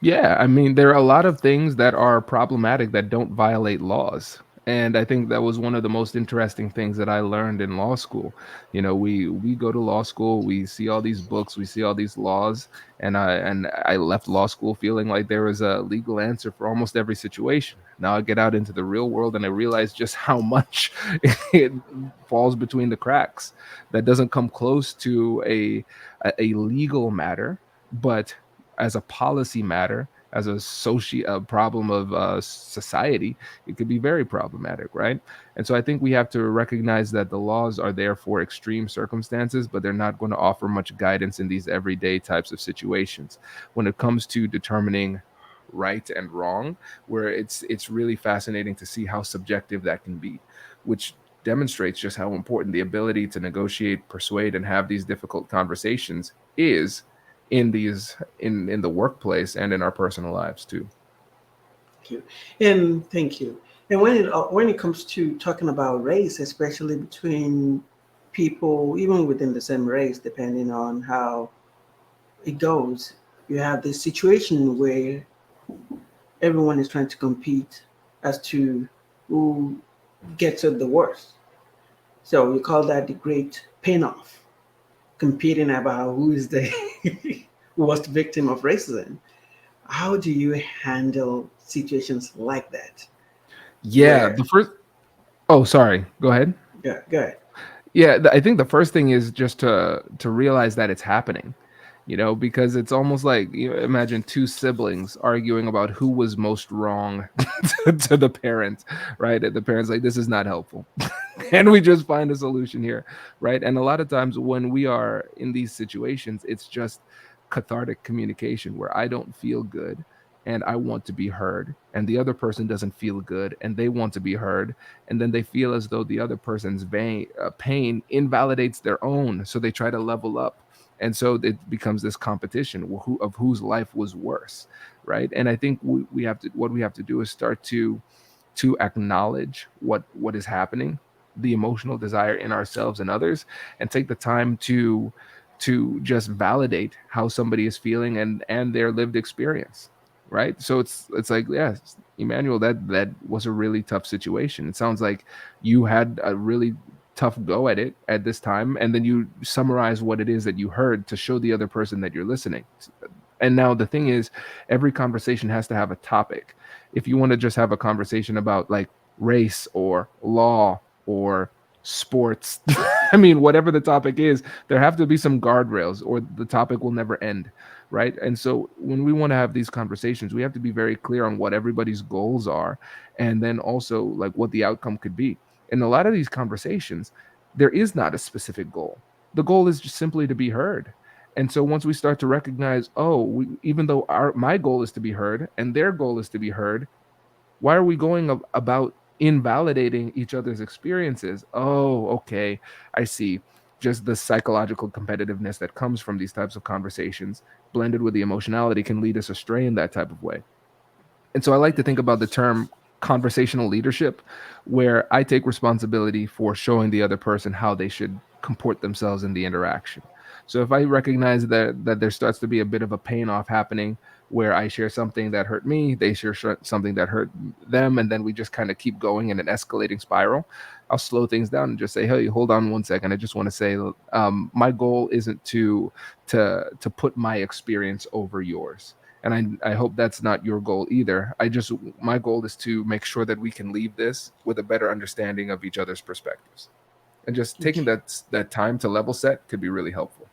Yeah, I mean, there are a lot of things that are problematic that don't violate laws. And I think that was one of the most interesting things that I learned in law school. We go to law school, we see all these books, we see all these laws, and I left law school feeling like there was a legal answer for almost every situation. Now I get out into the real world and I realize just how much it falls between the cracks. That doesn't come close to a legal matter, but as a policy matter, as a problem of society, it could be very problematic, right? And so I think we have to recognize that the laws are there for extreme circumstances, but they're not going to offer much guidance in these everyday types of situations. When it comes to determining right and wrong, where it's really fascinating to see how subjective that can be, which demonstrates just how important the ability to negotiate, persuade, and have these difficult conversations is in the workplace and in our personal lives too. Thank you. And thank you. And when it comes to talking about race, especially between people, even within the same race, depending on how it goes, you have this situation where everyone is trying to compete as to who gets it the worst. So we call that the great pain-off, competing about who is the worst victim of racism. How do you handle situations like that? Yeah, Where, the first Oh, sorry. Go ahead. yeah, go ahead. Yeah, I think the first thing is just to realize that it's happening. Because it's almost like, imagine two siblings arguing about who was most wrong to the parent, right? And the parents like, this is not helpful. And we just find a solution here, right? And a lot of times when we are in these situations, it's just cathartic communication where I don't feel good and I want to be heard, and the other person doesn't feel good and they want to be heard, and then they feel as though the other person's pain invalidates their own, so they try to level up, and so it becomes this competition of whose life was worse, right? And I think we have to do is start to acknowledge what is happening, the emotional desire in ourselves and others, and take the time to just validate how somebody is feeling and their lived experience, right? So it's like, yes, Emmanuel, that was a really tough situation. It sounds like you had a really tough go at it at this time, and then you summarize what it is that you heard to show the other person that you're listening. And now the thing is, every conversation has to have a topic. If you want to just have a conversation about like race or law or sports, I mean, whatever the topic is, there have to be some guardrails or the topic will never end, right? And so when we want to have these conversations, we have to be very clear on what everybody's goals are, and then also like what the outcome could be. In a lot of these conversations, there is not a specific goal. The goal is just simply to be heard. And so once we start to recognize, oh, even though my goal is to be heard and their goal is to be heard, why are we going about invalidating each other's experiences? Oh, okay, I see. just the psychological competitiveness that comes from these types of conversations, blended with the emotionality, can lead us astray in that type of way. And so I like to think about the term conversational leadership, where I take responsibility for showing the other person how they should comport themselves in the interaction. So if I recognize that there starts to be a bit of a pain off happening, where I share something that hurt me, they share something that hurt them, and then we just kind of keep going in an escalating spiral, I'll slow things down and just say, "Hey, hold on one second. I just want to say, my goal isn't to put my experience over yours, and I hope that's not your goal either. My goal is to make sure that we can leave this with a better understanding of each other's perspectives, and just taking Okay. that time to level set could be really helpful."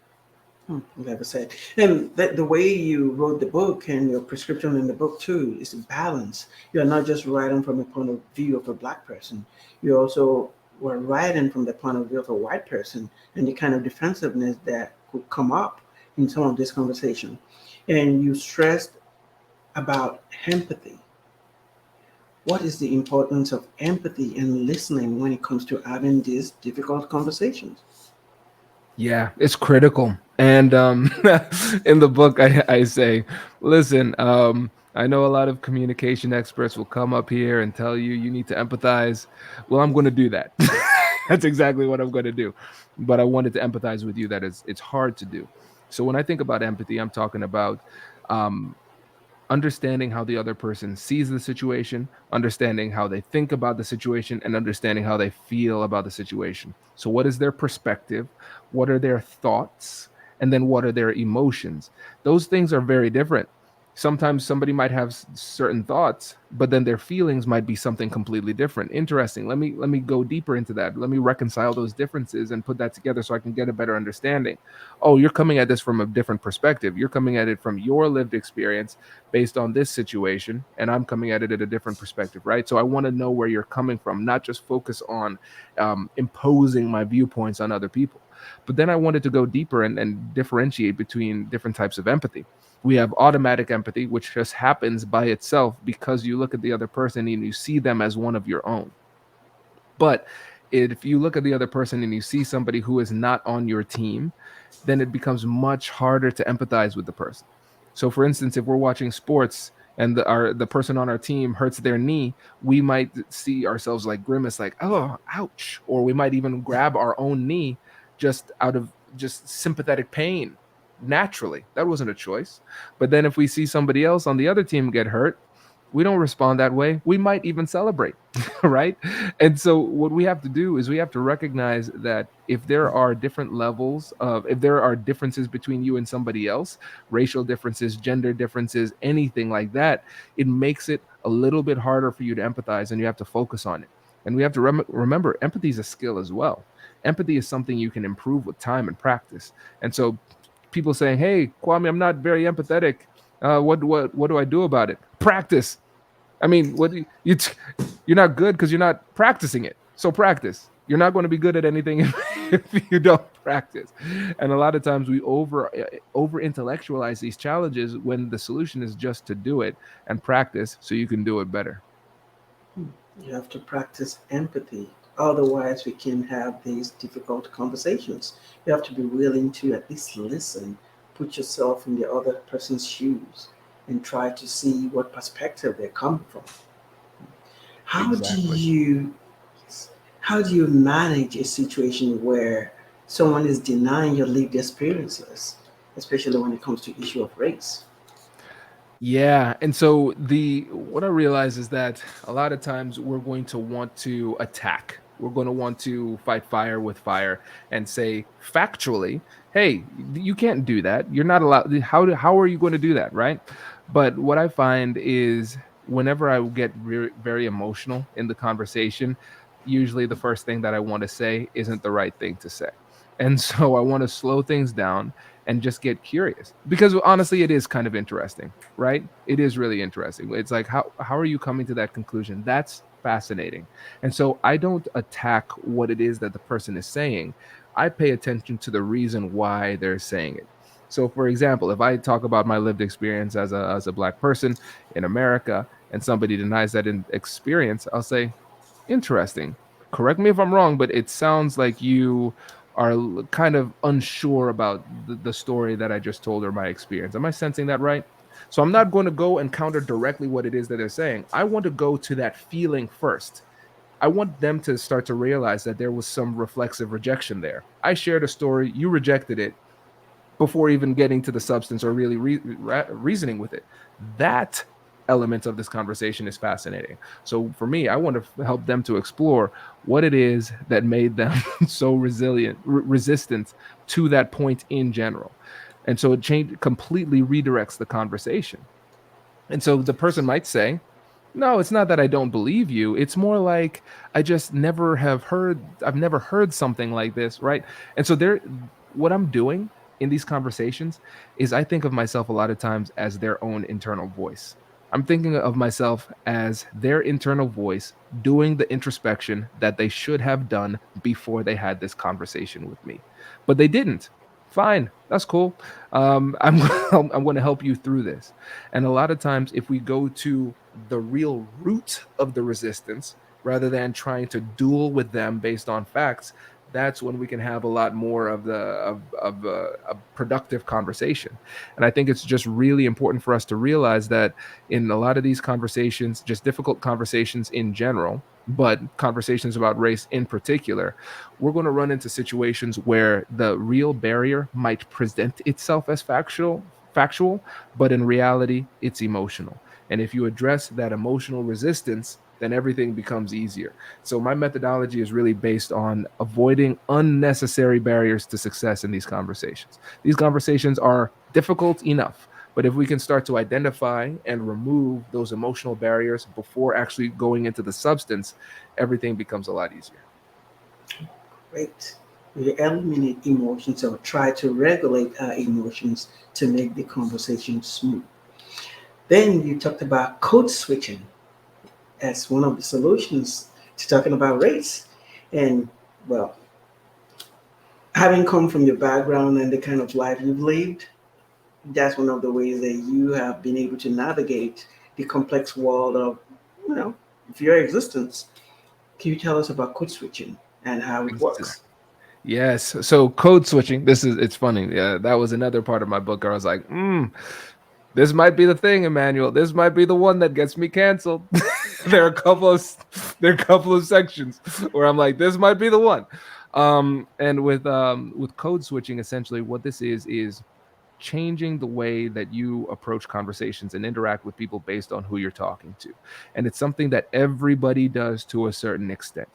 Like I said, and the way you wrote the book and your prescription in the book too is a balance. You're not just writing from the point of view of a black person. You also were writing from the point of view of a white person and the kind of defensiveness that could come up in some of this conversation. And you stressed about empathy. What is the importance of empathy and listening when it comes to having these difficult conversations? Yeah, it's critical. And in the book, I say, listen, I know a lot of communication experts will come up here and tell you you need to empathize. Well, I'm going to do that. That's exactly what I'm going to do. But I wanted to empathize with you that it's hard to do. So when I think about empathy, I'm talking about um, understanding how the other person sees the situation, understanding how they think about the situation, and understanding how they feel about the situation. So, what is their perspective? What are their thoughts? And then what are their emotions? Those things are very different. Sometimes somebody might have certain thoughts, but then their feelings might be something completely different. Interesting. Let me go deeper into that. Let me reconcile those differences and put that together so I can get a better understanding. Oh, you're coming at this from a different perspective. You're coming at it from your lived experience based on this situation, and I'm coming at it at a different perspective, right? So I want to know where you're coming from, not just focus on imposing my viewpoints on other people. But then I wanted to go deeper and differentiate between different types of empathy. We have automatic empathy, which just happens by itself because you look at the other person and you see them as one of your own. But if you look at the other person and you see somebody who is not on your team, then it becomes much harder to empathize with the person. So, for instance, if we're watching sports and the person on our team hurts their knee, we might see ourselves like grimace, like, "Oh, ouch," or we might even grab our own knee just out of just sympathetic pain. Naturally, that wasn't a choice. But then if we see somebody else on the other team get hurt, we don't respond that way. We might even celebrate, right? And so what we have to do is we have to recognize that if there are different levels of, if there are differences between you and somebody else, racial differences, gender differences, anything like that, it makes it a little bit harder for you to empathize, and you have to focus on it. And we have to remember empathy is a skill as well. Empathy is something you can improve with time and practice. And so people saying, "Hey, Kwame, I'm not very empathetic. What do I do about it?" Practice. I mean, what do you're not good because you're not practicing it. So practice. You're not going to be good at anything if you don't practice. And a lot of times we over intellectualize these challenges when the solution is just to do it and practice so you can do it better. You have to practice empathy. Otherwise, we can have these difficult conversations. You have to be willing to at least listen, put yourself in the other person's shoes, and try to see what perspective they're coming from. How do Exactly. you how do you manage a situation where someone is denying your lived experiences, especially when it comes to issue of race? Yeah, and so the what I realize is that a lot of times we're going to want to attack. We're going to want to fight fire with fire and say factually, "Hey, you can't do that. You're not allowed. How are you going to do that, right?" But what I find is whenever I get very emotional in the conversation, usually the first thing that I want to say isn't the right thing to say. And so I want to slow things down and just get curious because honestly it is kind of interesting, right? It is really interesting. It's like how are you coming to that conclusion? That's fascinating. And so I don't attack what it is that the person is saying. I pay attention to the reason why they're saying it. So for example, if I talk about my lived experience as a black person in America and somebody denies that in experience, I'll say, "Interesting. Correct me if I'm wrong, but it sounds like you are kind of unsure about the story that I just told or my experience. Am I sensing that right? So I'm not going to go and counter directly what it is that they're saying. I want to go to that feeling first. I want them to start to realize that there was some reflexive rejection there. I shared a story, you rejected it before even getting to the substance or really reasoning with it. That element of this conversation is fascinating. So for me, I want to help them to explore what it is that made them so resistant to that point in general. And so it completely redirects the conversation. And so the person might say, no, it's not that I don't believe you. It's more like I've never heard something like this, right? And so what I'm doing in these conversations is I think of myself a lot of times as their own internal voice. I'm thinking of myself as their internal voice doing the introspection that they should have done before they had this conversation with me. But they didn't. Fine, that's cool. I'm going to help you through this. And a lot of times, if we go to the real root of the resistance rather than trying to duel with them based on facts, that's when we can have a lot more of a productive conversation. And I think it's just really important for us to realize that in a lot of these conversations, just difficult conversations in general, but conversations about race in particular, we're going to run into situations where the real barrier might present itself as factual, but in reality, it's emotional. And if you address that emotional resistance, then everything becomes easier. So my methodology is really based on avoiding unnecessary barriers to success in these conversations. These conversations are difficult enough, but if we can start to identify and remove those emotional barriers before actually going into the substance, everything becomes a lot easier. Great. We eliminate emotions or try to regulate our emotions to make the conversation smooth. Then you talked about code switching as one of the solutions to talking about race. And well, having come from your background and the kind of life you've lived, that's one of the ways that you have been able to navigate the complex world of, you know, of your existence. Can you tell us about code switching and how it Exactly. works? Yes. So code switching. It's funny. Yeah, that was another part of my book where I was like, this might be the thing, Emmanuel. This might be the one that gets me canceled. there are a couple of there are a couple of sections where I'm like, this might be the one. And with code switching, essentially, what this is changing the way that you approach conversations and interact with people based on who you're talking to. And it's something that everybody does to a certain extent.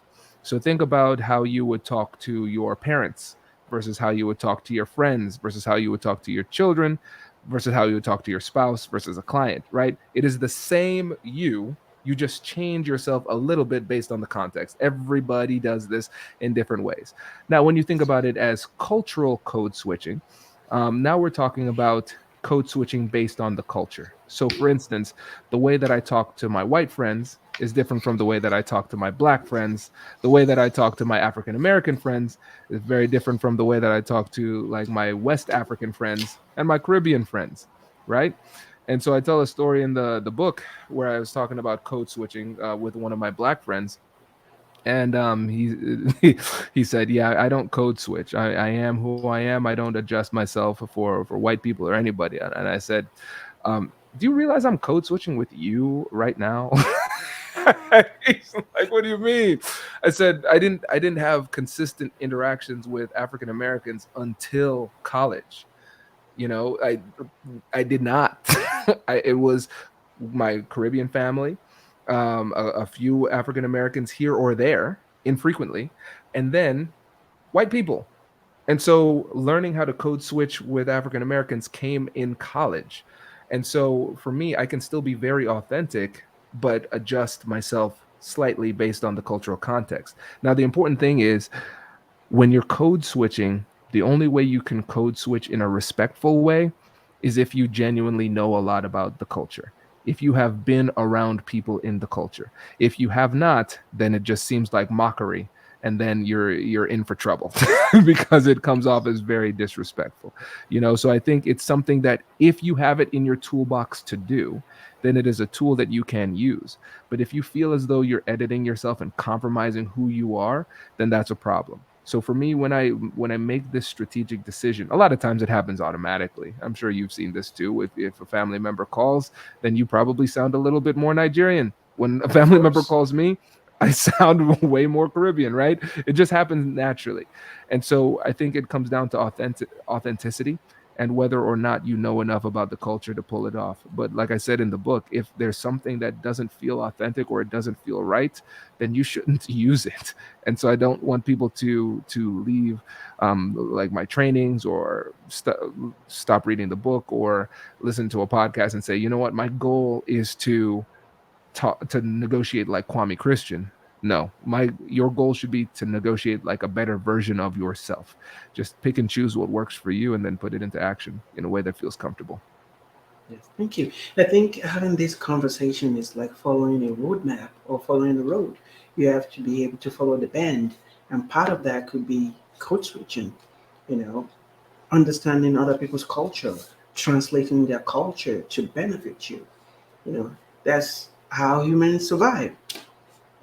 So think about how you would talk to your parents versus how you would talk to your friends versus how you would talk to your children versus how you would talk to your spouse versus a client, right? It is the same you. You just change yourself a little bit based on the context. Everybody does this in different ways. Now, when you think about it as cultural code switching, now we're talking about code switching based on the culture. So, for instance, the way that I talk to my white friends is different from the way that I talk to my black friends. The way that I talk to my African American friends is very different from the way that I talk to like my West African friends and my Caribbean friends, right? And so I tell a story in the book where I was talking about code switching with one of my black friends, and he said, "Yeah, I don't code switch. I am who I am. I don't adjust myself for white people or anybody." And I said, "Do you realize I'm code switching with you right now?" He's like, "What do you mean?" I said, "I didn't have consistent interactions with African Americans until college. You know, I did not. It was my Caribbean family, a few African Americans here or there, infrequently, and then white people. And so learning how to code switch with African Americans came in college. And so for me, I can still be very authentic, but adjust myself slightly based on the cultural context. Now, the important thing is when you're code switching, the only way you can code switch in a respectful way is if you genuinely know a lot about the culture. If you have been around people in the culture. If you have not, then it just seems like mockery, and then you're in for trouble because it comes off as very disrespectful. So I think it's something that if you have it in your toolbox to do, then it is a tool that you can use. But if you feel as though you're editing yourself and compromising who you are, then that's a problem. So for me, when I make this strategic decision, a lot of times it happens automatically. I'm sure you've seen this too. If a family member calls, then you probably sound a little bit more Nigerian. When a Of family member course. calls me, I sound way more Caribbean, right? It just happens naturally. And so I think it comes down to authenticity and whether or not you know enough about the culture to pull it off. But like I said in the book, if there's something that doesn't feel authentic or it doesn't feel right, then you shouldn't use it. And so I don't want people to leave like my trainings or stop reading the book or listen to a podcast and say, you know what, my goal is to negotiate like Kwame Christian. No, my your goal should be to negotiate like a better version of yourself. Just pick and choose what works for you and then put it into action in a way that feels comfortable. Yes, thank you. I think having this conversation is like following a roadmap or following the road. You have to be able to follow the band, and part of that could be code switching. You know, understanding other people's culture, translating their culture to benefit you. You know, that's how humans survive.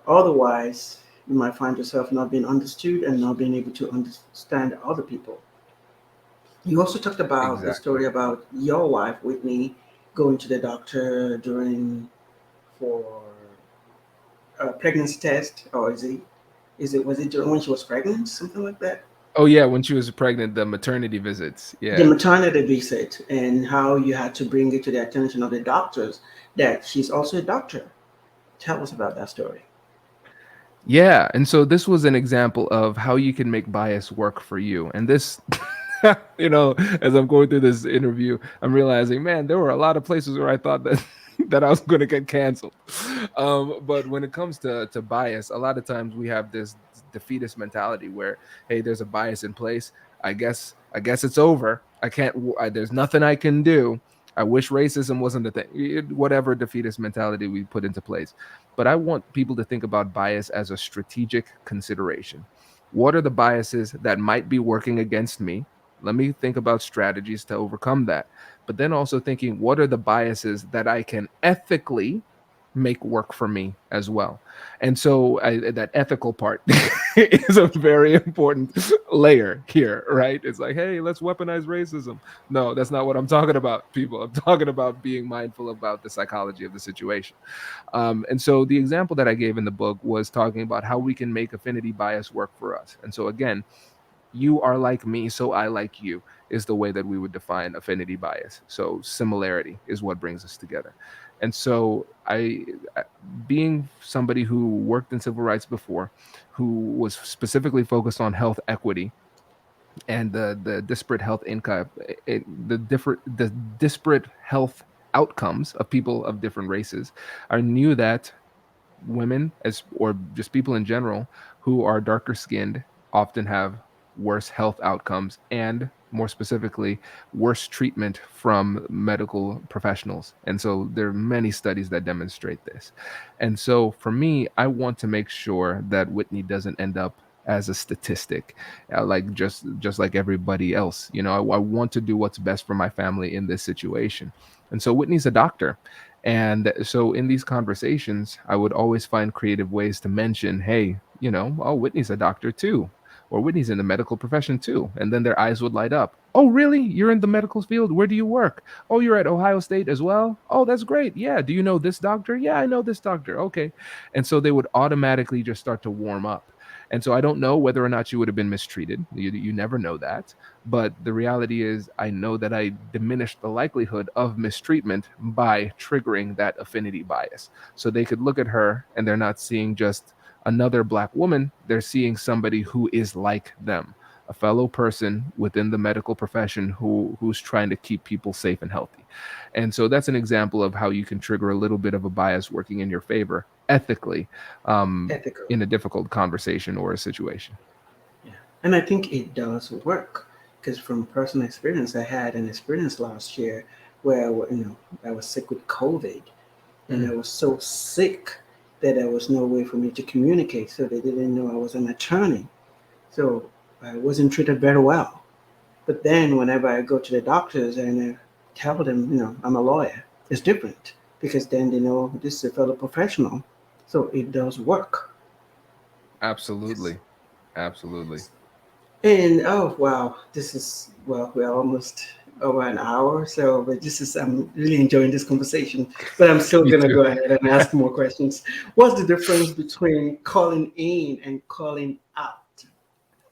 Otherwise, you might find yourself not being understood and not being able to understand other people. You also talked about the Exactly. story about your wife, Whitney, going to the doctor during for a pregnancy test, or is it was it during when she was pregnant, something like that? Oh yeah, when she was pregnant, the maternity visits. The Yeah. maternity visit and how you had to bring it to the attention of the doctors that she's also a doctor. Tell us about that story. Yeah, and so this was an example of how you can make bias work for you. And this, as I'm going through this interview, I'm realizing, man, there were a lot of places where I thought that that I was going to get canceled. But when it comes to bias, a lot of times we have this defeatist mentality where, hey, there's a bias in place. I guess it's over. There's nothing I can do. I wish racism wasn't a thing. Whatever defeatist mentality we put into place, but I want people to think about bias as a strategic consideration. What are the biases that might be working against me? Let me think about strategies to overcome that. But then also thinking, what are the biases that I can ethically make work for me as well? And so that ethical part is a very important layer here, right? It's like, hey, let's weaponize racism. No, that's not what I'm talking about, people. I'm talking about being mindful about the psychology of the situation. And so the example that I gave in the book was talking about how we can make affinity bias work for us. And so again, you are like me, so I like you is the way that we would define affinity bias. So similarity is what brings us together. And so being somebody who worked in civil rights before, who was specifically focused on health equity and the disparate health income, the disparate health outcomes of people of different races, I knew that women as or just people in general who are darker skinned often have worse health outcomes and more specifically worse treatment from medical professionals. And so there are many studies that demonstrate this. And so for me, I want to make sure that Whitney doesn't end up as a statistic, like just like everybody else. I want to do what's best for my family in this situation. And so Whitney's a doctor, and so in these conversations, I would always find creative ways to mention, hey, oh, Whitney's a doctor too, or Whitney's in the medical profession too. And then their eyes would light up. Oh, really? You're in the medical field? Where do you work? Oh, you're at Ohio State as well? Oh, that's great. Yeah. Do you know this doctor? Yeah, I know this doctor. Okay. And so they would automatically just start to warm up. And so I don't know whether or not you would have been mistreated. You never know that. But the reality is, I know that I diminished the likelihood of mistreatment by triggering that affinity bias. So they could look at her and they're not seeing just another Black woman, they're seeing somebody who is like them, a fellow person within the medical profession who's trying to keep people safe and healthy. And so that's an example of how you can trigger a little bit of a bias working in your favor ethically, Ethical. in a difficult conversation or a situation. Yeah. And I think it does work because from personal experience, I had an experience last year where I was sick with COVID, and I Mm. was so sick that there was no way for me to communicate. So they didn't know I was an attorney. So I wasn't treated very well. But then whenever I go to the doctors and I tell them, I'm a lawyer, it's different because then they know this is a fellow professional. So it does work. Yes. Absolutely. Absolutely. And oh wow, this is well, we're almost over an hour, so but this is I'm really enjoying this conversation. But I'm still Me gonna too. go ahead and ask more questions. What's the difference between calling in and calling out?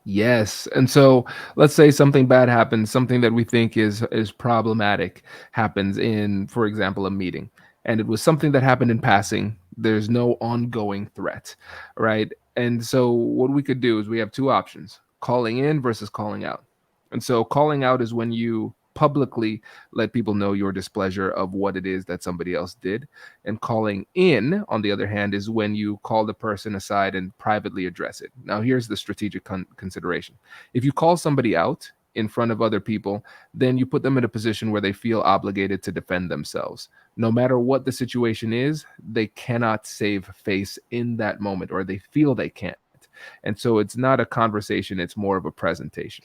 Yes. And so let's say something bad happens, something that we think is problematic happens in, for example, a meeting. And it was something that happened in passing. There's no ongoing threat, right? And so what we could do is we have two options, calling in versus calling out. And so calling out is when you publicly let people know your displeasure of what it is that somebody else did. And calling in, on the other hand, is when you call the person aside and privately address it. Now, here's the strategic consideration. If you call somebody out in front of other people, then you put them in a position where they feel obligated to defend themselves. No matter what the situation is, they cannot save face in that moment, or they feel they can't. And so it's not a conversation, it's more of a presentation.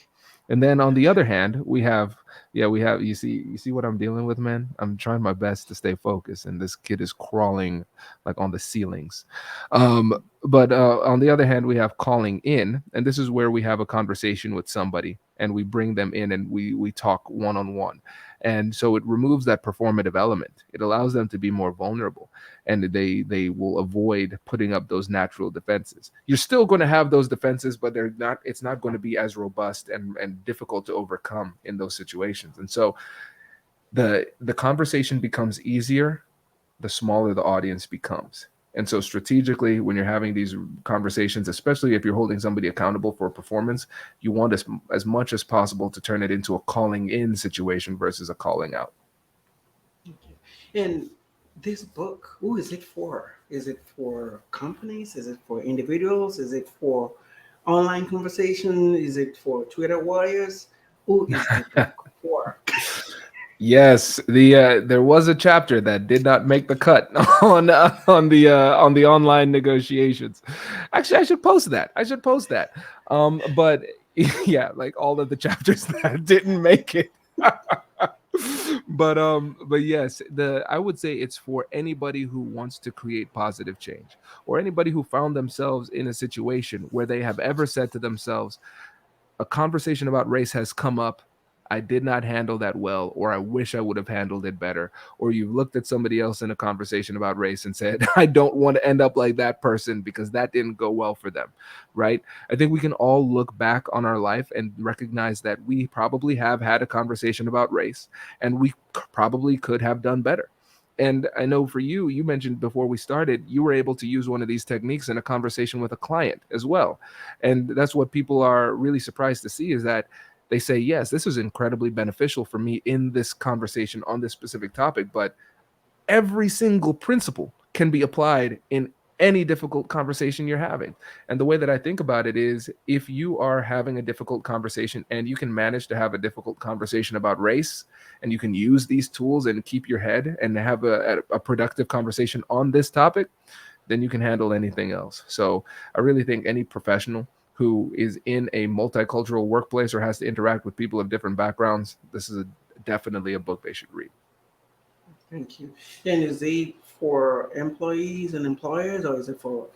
And then on the other hand, we have you see what I'm dealing with, man. I'm trying my best to stay focused, and this kid is crawling like on the ceilings. But on the other hand, we have calling in, and this is where we have a conversation with somebody, and we bring them in, and we talk one on one, and so it removes that performative element. It allows them to be more vulnerable, and they will avoid putting up those natural defenses. You're still going to have those defenses, but they're not. It's not going to be as robust and difficult to overcome in those situations. And so the conversation becomes easier the smaller the audience becomes. And so strategically, when you're having these conversations, especially if you're holding somebody accountable for a performance, you want as much as possible to turn it into a calling in situation versus a calling out. Okay. And this book, who is it for? Is it for companies? Is it for individuals? Is it for online conversation? Is it for Twitter warriors? Who is the book for? Yes, there was a chapter that did not make the cut on the online negotiations. Actually, I should post that. I should post that. But yeah, like all of the chapters that didn't make it. But yes, the I would say it's for anybody who wants to create positive change, or anybody who found themselves in a situation where they have ever said to themselves, a conversation about race has come up. I did not handle that well, or I wish I would have handled it better. Or you've looked at somebody else in a conversation about race and said, I don't want to end up like that person because that didn't go well for them, right? I think we can all look back on our life and recognize that we probably have had a conversation about race, and we probably could have done better. And I know for you, you mentioned before we started, you were able to use one of these techniques in a conversation with a client as well. And that's what people are really surprised to see, is that they say, yes, this is incredibly beneficial for me in this conversation on this specific topic, but every single principle can be applied in any difficult conversation you're having. And the way that I think about it is, if you are having a difficult conversation and you can manage to have a difficult conversation about race, and you can use these tools and keep your head and have a productive conversation on this topic, then you can handle anything else. So I really think any professional who is in a multicultural workplace or has to interact with people of different backgrounds, this is definitely a book they should read. Thank you. And is it for employees and employers, or is it for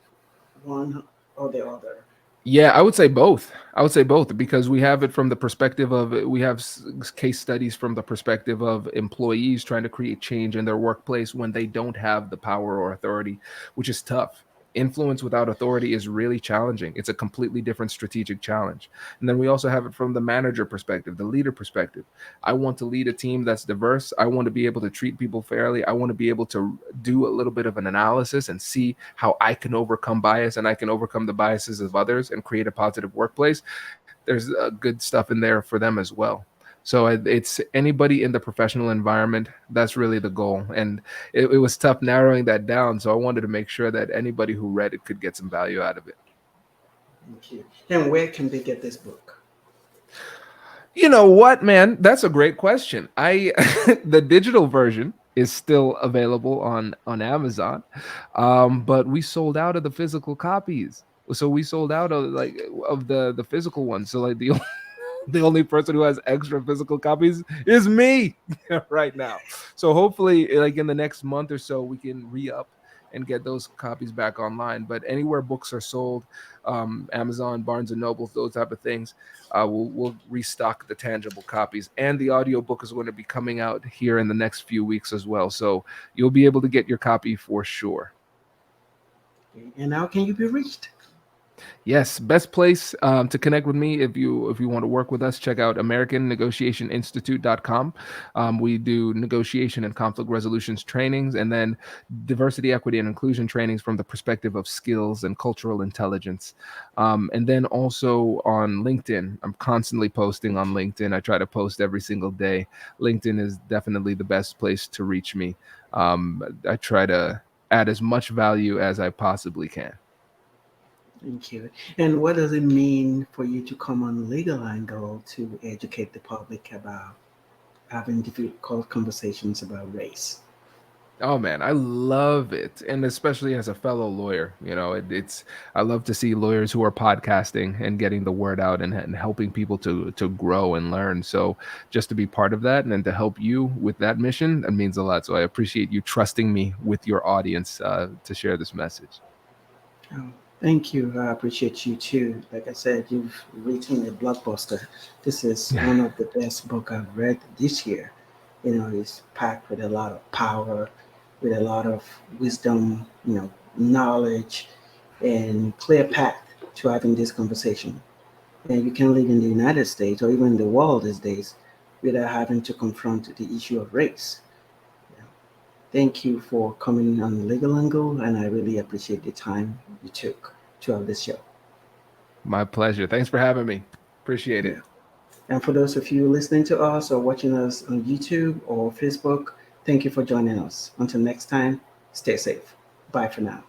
one or the other? Yeah, I would say both. I would say both, because we have it from the perspective of, we have case studies from the perspective of employees trying to create change in their workplace when they don't have the power or authority, which is tough. Influence without authority is really challenging. It's a completely different strategic challenge. And then we also have it from the manager perspective, the leader perspective. I want to lead a team that's diverse. I want to be able to treat people fairly. I want to be able to do a little bit of an analysis and see how I can overcome bias, and I can overcome the biases of others and create a positive workplace. There's good stuff in there for them as well. So it's anybody in the professional environment. That's really the goal. And it was tough narrowing that down. So I wanted to make sure that anybody who read it could get some value out of it. Thank you. And where can they get this book? You know what, man? That's a great question. I the digital version is still available on Amazon, but we sold out of the physical copies. So we sold out of the physical ones. So like the only person who has extra physical copies is me right now. So hopefully, like in the next month or so, we can re up and get those copies back online. But anywhere books are sold, Amazon, Barnes and Noble, those type of things, we'll restock the tangible copies. And the audiobook is going to be coming out here in the next few weeks as well. So you'll be able to get your copy for sure. And how can you be reached? Yes, best place to connect with me if you want to work with us, check out AmericanNegotiationInstitute.com. We do negotiation and conflict resolutions trainings, and then diversity, equity, and inclusion trainings from the perspective of skills and cultural intelligence. And then also on LinkedIn, I'm constantly posting on LinkedIn. I try to post every single day. LinkedIn is definitely the best place to reach me. I try to add as much value as I possibly can. Thank you. And what does it mean for you to come on Legal Angle to educate the public about having difficult conversations about race? Oh man, I love it, and especially as a fellow lawyer, it's I love to see lawyers who are podcasting and getting the word out and helping people to grow and learn. So just to be part of that and then to help you with that mission, that means a lot. So I appreciate you trusting me with your audience to share this message. Oh, thank you. I appreciate you too. Like I said, you've written a blockbuster. This is one of the best books I've read this year. It's packed with a lot of power, with a lot of wisdom, knowledge, and clear path to having this conversation. And you can live in the United States or even the world these days without having to confront the issue of race. Thank you for coming on Legal Angle, and I really appreciate the time you took to have this show. My pleasure. Thanks for having me. Appreciate it. Yeah. And for those of you listening to us or watching us on YouTube or Facebook, thank you for joining us. Until next time, stay safe. Bye for now.